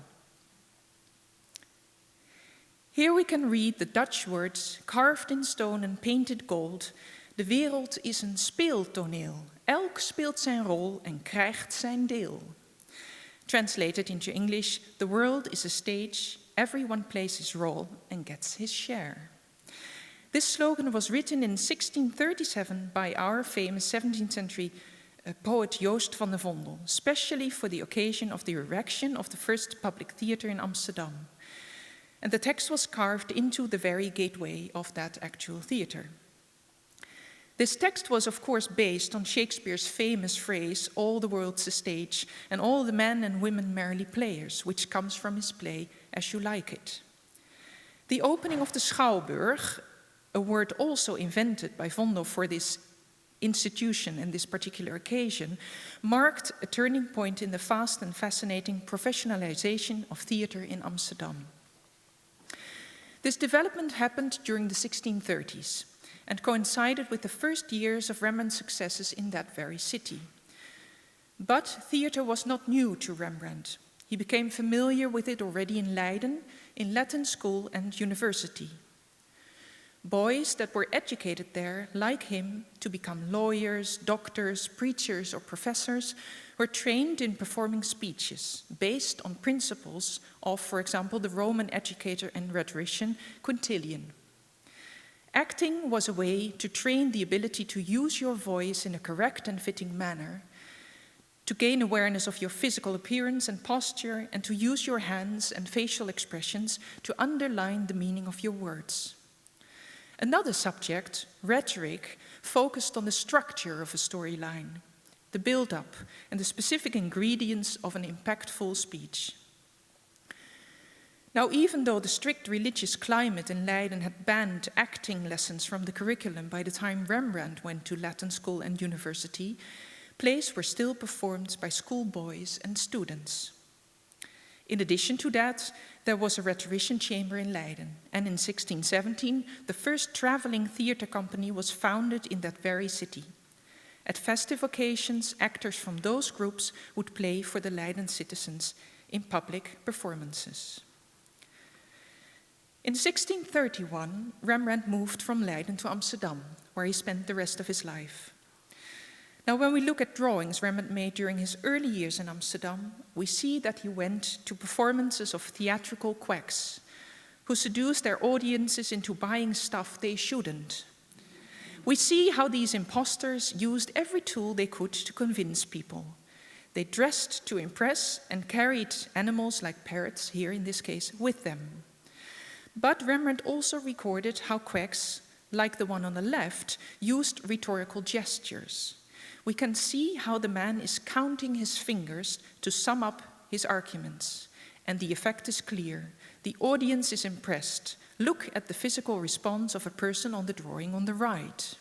Here we can read the Dutch words carved in stone and painted gold. De wereld is een speeltoneel. Elk speelt zijn rol en krijgt zijn deel. Translated into English, the world is a stage. Everyone plays his role and gets his share. This slogan was written in 1637 by our famous 17th century poet Joost van der Vondel, especially for the occasion of the erection of the first public theater in Amsterdam. And the text was carved into the very gateway of that actual theater. This text was, of course, based on Shakespeare's famous phrase, all the world's a stage, and all the men and women merely players, which comes from his play, As You Like It. The opening of the Schouwburg, a word also invented by Vondel for this institution and this particular occasion, marked a turning point in the fast and fascinating professionalization of theater in Amsterdam. This development happened during the 1630s and coincided with the first years of Rembrandt's successes in that very city. But theater was not new to Rembrandt. He became familiar with it already in Leiden, in Latin school and university. Boys that were educated there, like him, to become lawyers, doctors, preachers, or professors, were trained in performing speeches based on principles of, for example, the Roman educator and rhetorician Quintilian. Acting was a way to train the ability to use your voice in a correct and fitting manner, to gain awareness of your physical appearance and posture, and to use your hands and facial expressions to underline the meaning of your words. Another subject, rhetoric, focused on the structure of a storyline, the build-up and the specific ingredients of an impactful speech. Now, even though the strict religious climate in Leiden had banned acting lessons from the curriculum by the time Rembrandt went to Latin school and university, plays were still performed by schoolboys and students. In addition to that, there was a rhetorician chamber in Leiden, and in 1617, the first traveling theater company was founded in that very city. At festive occasions, actors from those groups would play for the Leiden citizens in public performances. In 1631, Rembrandt moved from Leiden to Amsterdam, where he spent the rest of his life. Now, when we look at drawings Rembrandt made during his early years in Amsterdam, we see that he went to performances of theatrical quacks, who seduced their audiences into buying stuff they shouldn't. We see how these imposters used every tool they could to convince people. They dressed to impress and carried animals like parrots, here in this case, with them. But Rembrandt also recorded how quacks like the one on the left, used rhetorical gestures. We can see how the man is counting his fingers to sum up his arguments. And the effect is clear. The audience is impressed. Look at the physical response of a person on the drawing on the right.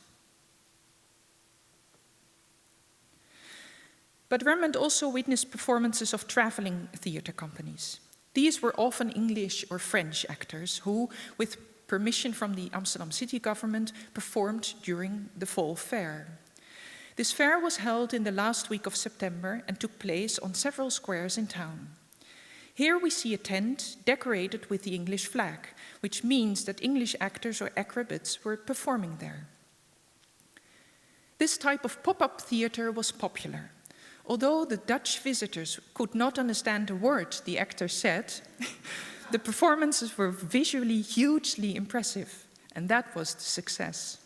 But Rembrandt also witnessed performances of traveling theater companies. These were often English or French actors who, with permission from the Amsterdam city government, performed during the fall fair. This fair was held in the last week of September and took place on several squares in town. Here we see a tent decorated with the English flag, which means that English actors or acrobats were performing there. This type of pop-up theater was popular. Although the Dutch visitors could not understand a word the actor said, the performances were visually hugely impressive, and that was the success.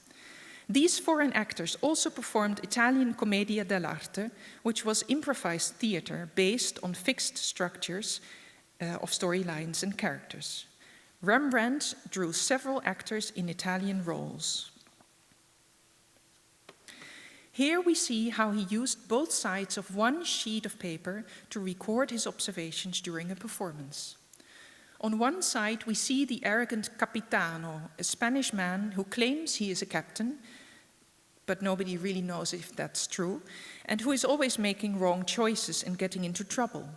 These foreign actors also performed Italian commedia dell'arte, which was improvised theater based on fixed structures of storylines and characters. Rembrandt drew several actors in Italian roles. Here we see how he used both sides of one sheet of paper to record his observations during a performance. On one side, we see the arrogant capitano, a Spanish man who claims he is a captain, but nobody really knows if that's true, and who is always making wrong choices and getting into trouble.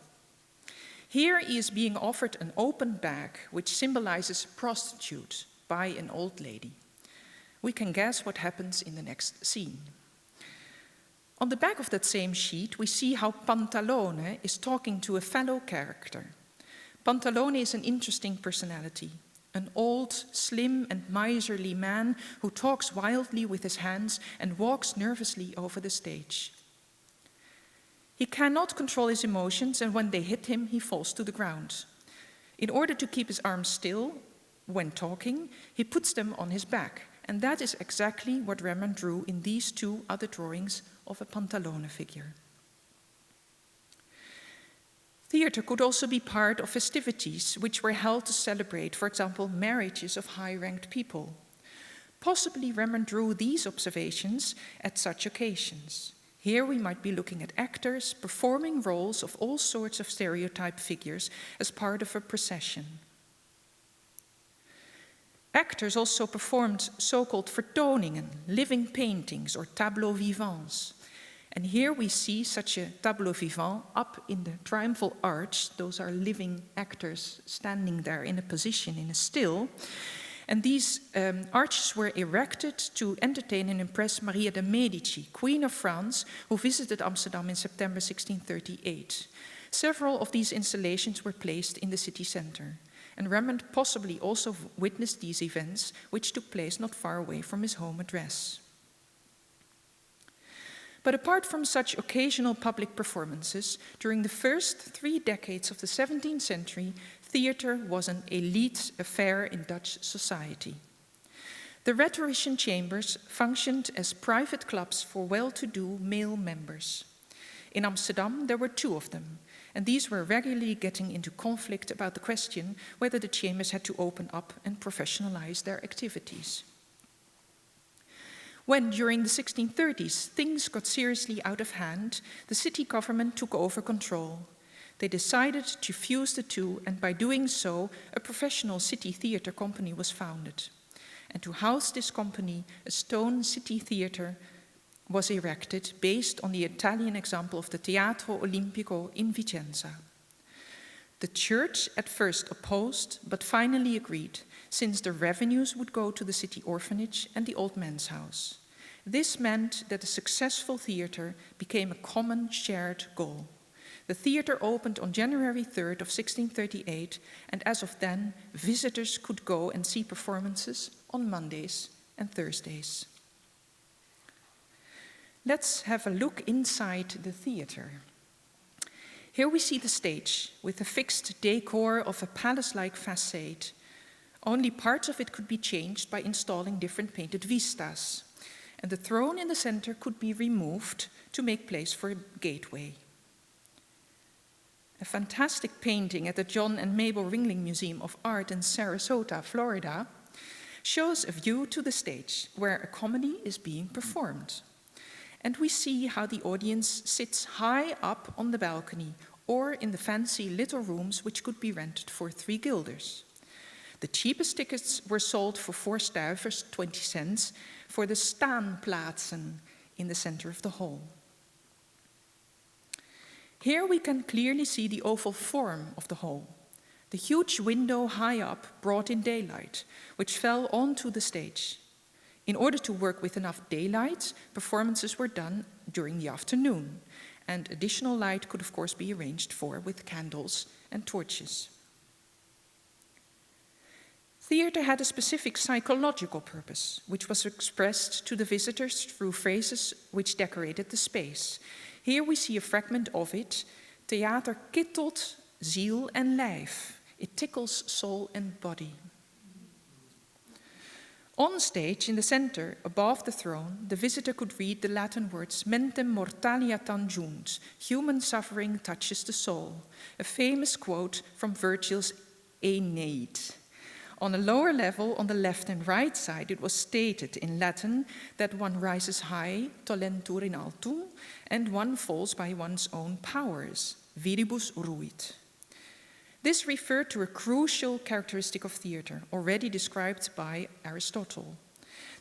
Here he is being offered an open bag, which symbolizes prostitute, by an old lady. We can guess what happens in the next scene. On the back of that same sheet, we see how Pantalone is talking to a fellow character. Pantalone is an interesting personality, an old, slim and miserly man who talks wildly with his hands and walks nervously over the stage. He cannot control his emotions, and when they hit him, he falls to the ground. In order to keep his arms still when talking, he puts them on his back, and that is exactly what Rembrandt drew in these two other drawings of a Pantalone figure. Theater could also be part of festivities which were held to celebrate, for example, marriages of high-ranked people. Possibly Rembrandt drew these observations at such occasions. Here we might be looking at actors performing roles of all sorts of stereotype figures as part of a procession. Actors also performed so-called vertoningen, living paintings or tableaux vivants. And here we see such a tableau vivant up in the triumphal arch. Those are living actors standing there in a position, in a still. And these arches were erected to entertain and impress Maria de' Medici, Queen of France, who visited Amsterdam in September 1638. Several of these installations were placed in the city center. And Rembrandt possibly also witnessed these events, which took place not far away from his home address. But apart from such occasional public performances, during the first 3 decades of the 17th century, theater was an elite affair in Dutch society. The rhetorician chambers functioned as private clubs for well-to-do male members. In Amsterdam, there were 2 of them, and these were regularly getting into conflict about the question whether the chambers had to open up and professionalize their activities. When, during the 1630s, things got seriously out of hand, the city government took over control. They decided to fuse the two, and by doing so, a professional city theater company was founded. And to house this company, a stone city theater was erected based on the Italian example of the Teatro Olimpico in Vicenza. The church at first opposed, but finally agreed, since the revenues would go to the city orphanage and the old men's house. This meant that a successful theater became a common shared goal. The theater opened on January 3rd of 1638, and as of then, visitors could go and see performances on Mondays and Thursdays. Let's have a look inside the theater. Here we see the stage with a fixed decor of a palace-like facade. Only parts of it could be changed by installing different painted vistas. And the throne in the center could be removed to make place for a gateway. A fantastic painting at the John and Mabel Ringling Museum of Art in Sarasota, Florida, shows a view to the stage where a comedy is being performed. And we see how the audience sits high up on the balcony or in the fancy little rooms which could be rented for 3 guilders. The cheapest tickets were sold for 4 stuivers, 20 cents, for the staanplaatsen in the center of the hall. Here we can clearly see the oval form of the hall. The huge window high up brought in daylight, which fell onto the stage. In order to work with enough daylight, performances were done during the afternoon, and additional light could of course be arranged for with candles and torches. Theatre had a specific psychological purpose, which was expressed to the visitors through phrases which decorated the space. Here we see a fragment of it. Theater kittelt ziel en lijf. It tickles soul and body. On stage, in the center, above the throne, the visitor could read the Latin words mentem mortalia tangiunt, human suffering touches the soul, a famous quote from Virgil's Aeneid. On a lower level, on the left and right side, it was stated in Latin that one rises high, tolentur in altum, and one falls by one's own powers, viribus ruit. This referred to a crucial characteristic of theatre, already described by Aristotle,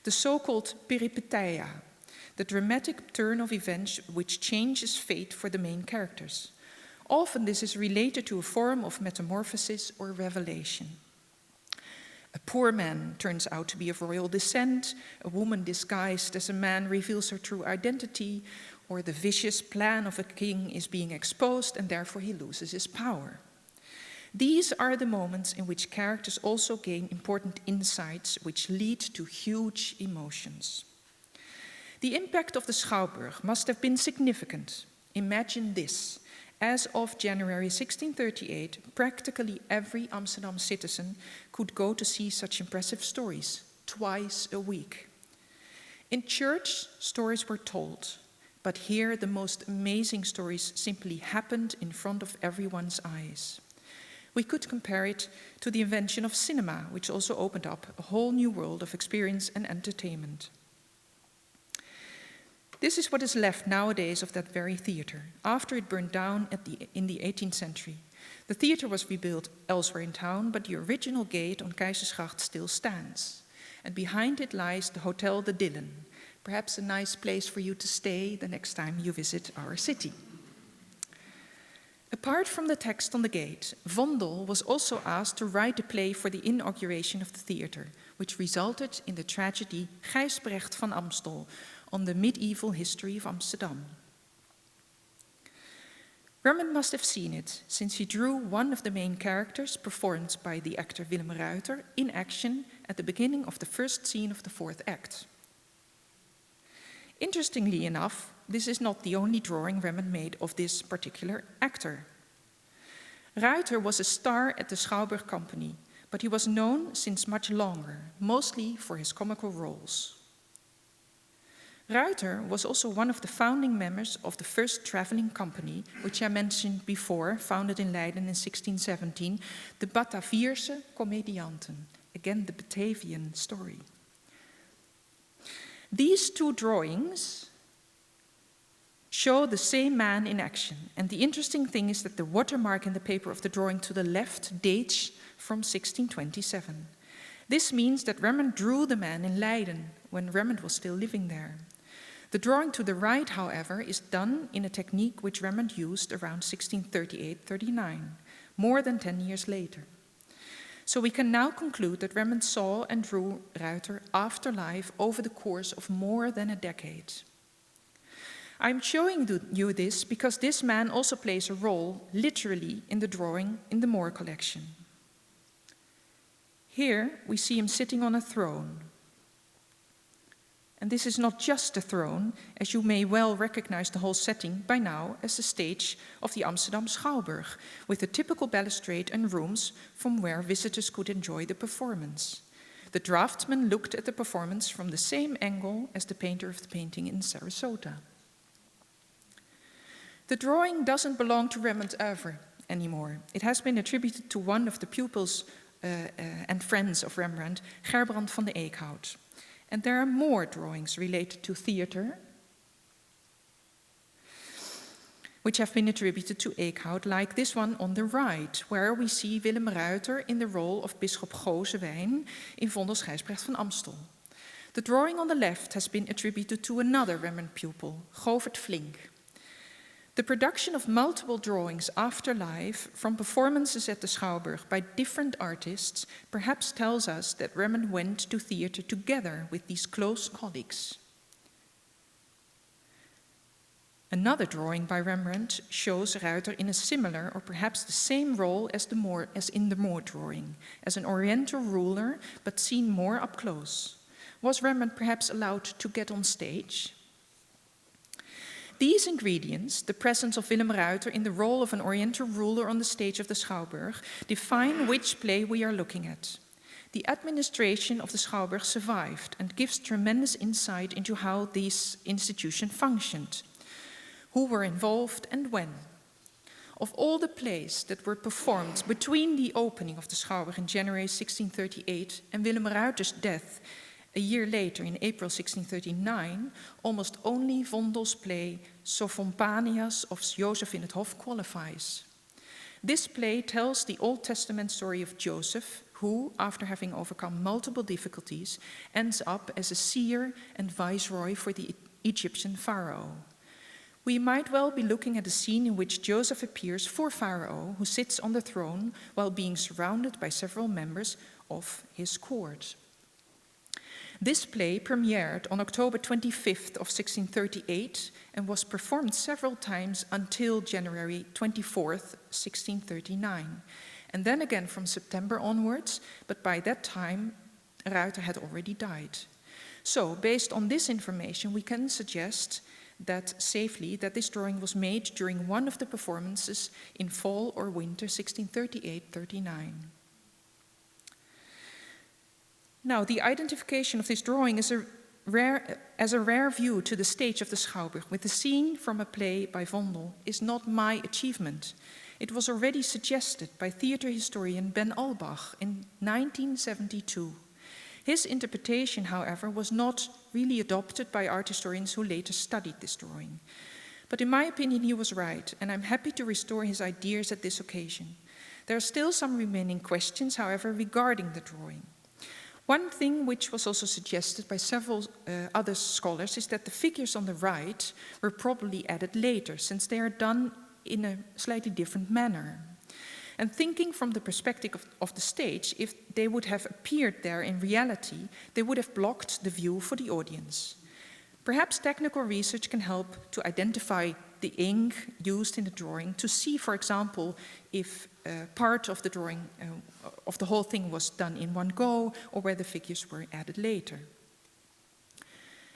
the so-called peripeteia, the dramatic turn of events which changes fate for the main characters. Often this is related to a form of metamorphosis or revelation. A poor man turns out to be of royal descent, a woman disguised as a man reveals her true identity, or the vicious plan of a king is being exposed and therefore he loses his power. These are the moments in which characters also gain important insights which lead to huge emotions. The impact of the Schouwburg must have been significant. Imagine this. As of January 1638, practically every Amsterdam citizen could go to see such impressive stories, twice a week. In church, stories were told, but here the most amazing stories simply happened in front of everyone's eyes. We could compare it to the invention of cinema, which also opened up a whole new world of experience and entertainment. This is what is left nowadays of that very theatre, after it burned down in the 18th century. The theatre was rebuilt elsewhere in town, but the original gate on Keizersgracht still stands. And behind it lies the Hotel de Dillen, perhaps a nice place for you to stay the next time you visit our city. Apart from the text on the gate, Vondel was also asked to write a play for the inauguration of the theatre, which resulted in the tragedy Gijsbrecht van Amstel, on the medieval history of Amsterdam. Rembrandt must have seen it, since he drew one of the main characters, performed by the actor Willem Ruiter, in action at the beginning of the first scene of the 4th act. Interestingly enough, this is not the only drawing Rembrandt made of this particular actor. Ruiter was a star at the Schouwburg Company, but he was known since much longer, mostly for his comical roles. Ruiter was also one of the founding members of the first traveling company, which I mentioned before, founded in Leiden in 1617, the Batavierse Comedianten, again the Batavian story. These two drawings show the same man in action, and the interesting thing is that the watermark in the paper of the drawing to the left dates from 1627. This means that Rembrandt drew the man in Leiden, when Rembrandt was still living there. The drawing to the right, however, is done in a technique which Rembrandt used around 1638-39, more than 10 years later. So we can now conclude that Rembrandt saw and drew Ruiter after life over the course of more than a decade. I'm showing you this because this man also plays a role, literally, in the drawing in the Moore collection. Here we see him sitting on a throne. And this is not just a throne, as you may well recognize the whole setting by now as the stage of the Amsterdam Schouwburg, with a typical balustrade and rooms from where visitors could enjoy the performance. The draftsman looked at the performance from the same angle as the painter of the painting in Sarasota. The drawing doesn't belong to Rembrandt's oeuvre anymore. It has been attributed to one of the pupils and friends of Rembrandt, Gerbrand van de Eekhout. And there are more drawings related to theater, which have been attributed to Eekhout, like this one on the right, where we see Willem Ruiter in the role of Bisschop Gozewijn in Vondels Gijsbrecht van Amstel. The drawing on the left has been attributed to another Rembrandt pupil, Govert Flink. The production of multiple drawings after life from performances at the Schouwburg by different artists perhaps tells us that Rembrandt went to theater together with these close colleagues. Another drawing by Rembrandt shows Ruiter in a similar or perhaps the same role as in the Moor drawing, as an Oriental ruler but seen more up close. Was Rembrandt perhaps allowed to get on stage? These ingredients, the presence of Willem Ruiter in the role of an Oriental ruler on the stage of the Schouwburg, define which play we are looking at. The administration of the Schouwburg survived and gives tremendous insight into how this institution functioned, who were involved and when. Of all the plays that were performed between the opening of the Schouwburg in January 1638 and Willem Ruiter's death a year later in April 1639, almost only Vondel's play Sophompanias of Jozef in het Hof qualifies. This play tells the Old Testament story of Joseph, who, after having overcome multiple difficulties, ends up as a seer and viceroy for the Egyptian pharaoh. We might well be looking at a scene in which Joseph appears for Pharaoh, who sits on the throne while being surrounded by several members of his court. This play premiered on October 25th of 1638 and was performed several times until January 24th, 1639, and then again from September onwards, but by that time Ruiter had already died. So, based on this information, we can suggest that safely that this drawing was made during one of the performances in fall or winter 1638-39. Now, the identification of this drawing as a rare view to the stage of the Schouwburg with the scene from a play by Vondel is not my achievement. It was already suggested by theater historian Ben Albach in 1972. His interpretation, however, was not really adopted by art historians who later studied this drawing. But in my opinion, he was right, and I'm happy to restore his ideas at this occasion. There are still some remaining questions, however, regarding the drawing. One thing which was also suggested by several other scholars is that the figures on the right were probably added later, since they are done in a slightly different manner. And thinking from the perspective of the stage, if they would have appeared there in reality, they would have blocked the view for the audience. Perhaps technical research can help to identify the ink used in the drawing, to see, for example, if part of the drawing, of the whole thing was done in one go, or where the figures were added later.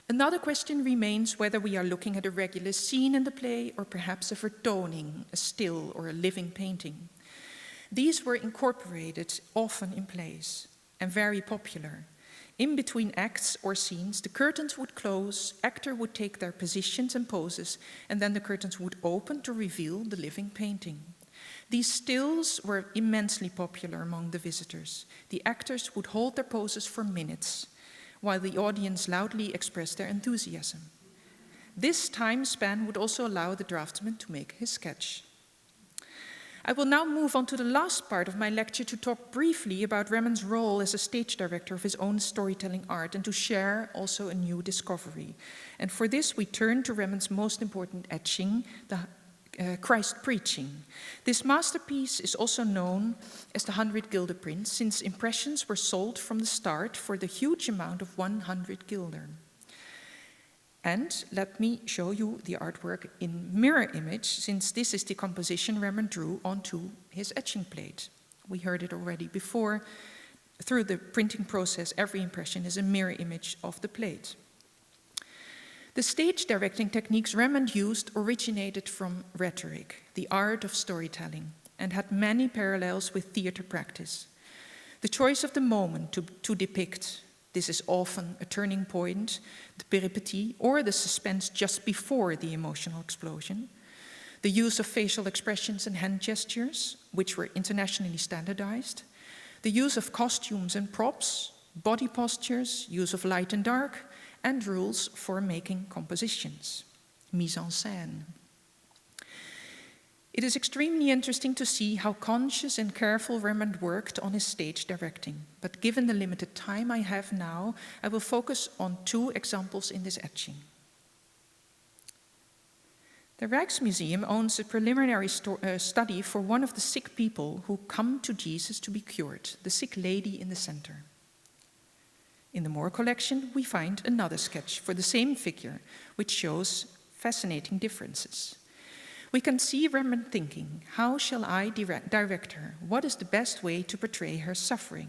Another question remains whether we are looking at a regular scene in the play, or perhaps a vertoning, a still or a living painting. These were incorporated often in plays and very popular. In between acts or scenes, the curtains would close, actor would take their positions and poses, and then the curtains would open to reveal the living painting. These stills were immensely popular among the visitors. The actors would hold their poses for minutes, while the audience loudly expressed their enthusiasm. This time span would also allow the draftsman to make his sketch. I will now move on to the last part of my lecture to talk briefly about Rembrandt's role as a stage director of his own storytelling art and to share also a new discovery. And for this we turn to Rembrandt's most important etching, the Christ Preaching. This masterpiece is also known as the 100 guilder print, since impressions were sold from the start for the huge amount of 100 guilder. And let me show you the artwork in mirror image, since this is the composition Rembrandt drew onto his etching plate. We heard it already before. Through the printing process, every impression is a mirror image of the plate. The stage directing techniques Rembrandt used originated from rhetoric, the art of storytelling, and had many parallels with theater practice. The choice of the moment to depict, this is often a turning point, the péripétie, or the suspense just before the emotional explosion. The use of facial expressions and hand gestures, which were internationally standardized. the use of costumes and props, body postures, use of light and dark, and rules for making compositions, mise en scène. It is extremely interesting to see how conscious and careful Rembrandt worked on his stage directing. But given the limited time I have now, I will focus on 2 examples in this etching. The Rijksmuseum owns a preliminary study for one of the sick people who come to Jesus to be cured, the sick lady in the center. In the Moore collection, we find another sketch for the same figure, which shows fascinating differences. We can see Rembrandt thinking, how shall I direct her? What is the best way to portray her suffering?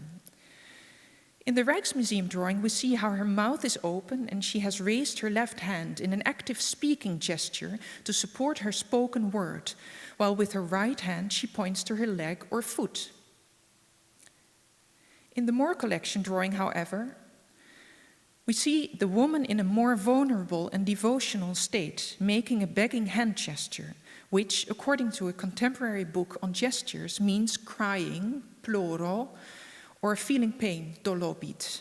In the Rijksmuseum drawing, we see how her mouth is open and she has raised her left hand in an active speaking gesture to support her spoken word, while with her right hand she points to her leg or foot. In the Moore collection drawing, however, we see the woman in a more vulnerable and devotional state, making a begging hand gesture, which, according to a contemporary book on gestures, means crying, ploro, or feeling pain, dolobit.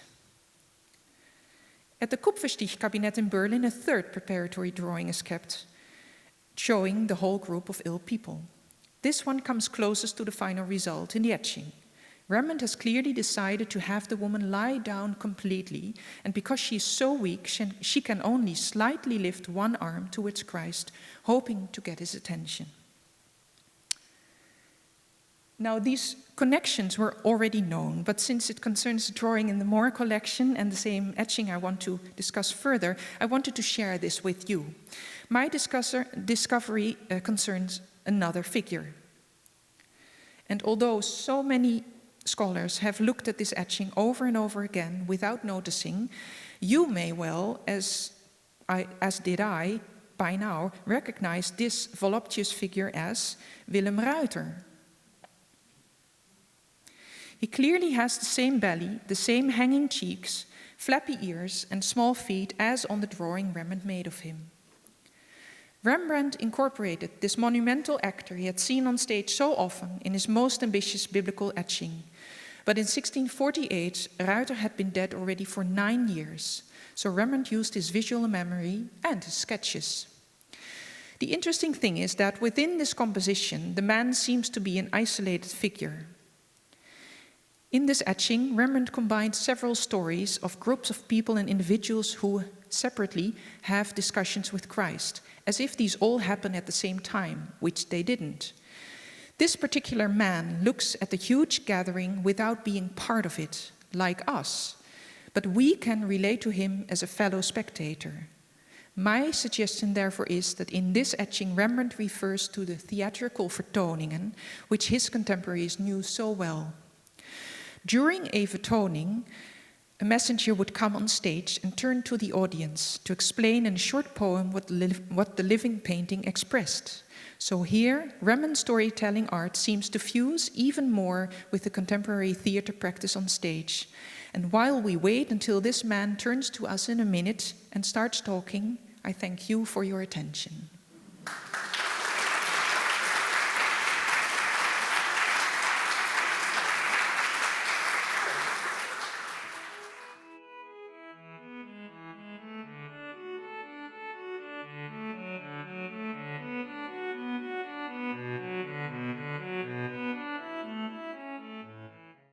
At the Kupferstich cabinet in Berlin, a 3rd preparatory drawing is kept, showing the whole group of ill people. This one comes closest to the final result in the etching. Rembrandt has clearly decided to have the woman lie down completely, and because she is so weak, she can only slightly lift one arm towards Christ, hoping to get his attention. Now, these connections were already known, but since it concerns the drawing in the Moore collection and the same etching I want to discuss further, I wanted to share this with you. My discovery concerns another figure. And although so many scholars have looked at this etching over and over again without noticing, you may well, as did I, by now, recognize this voluptuous figure as Willem Ruiter. He clearly has the same belly, the same hanging cheeks, flappy ears, and small feet as on the drawing Rembrandt made of him. Rembrandt incorporated this monumental actor he had seen on stage so often in his most ambitious biblical etching. But in 1648, Ruiter had been dead already for 9 years, so Rembrandt used his visual memory and his sketches. The interesting thing is that within this composition, the man seems to be an isolated figure. In this etching, Rembrandt combined several stories of groups of people and individuals who, separately, have discussions with Christ, as if these all happen at the same time, which they didn't. This particular man looks at the huge gathering without being part of it, like us, but we can relate to him as a fellow spectator. My suggestion, therefore, is that in this etching, Rembrandt refers to the theatrical vertoningen, which his contemporaries knew so well. During a vertoning, a messenger would come on stage and turn to the audience to explain in a short poem what the living painting expressed. So here, Rembrandt's storytelling art seems to fuse even more with the contemporary theater practice on stage. And while we wait until this man turns to us in a minute and starts talking, I thank you for your attention.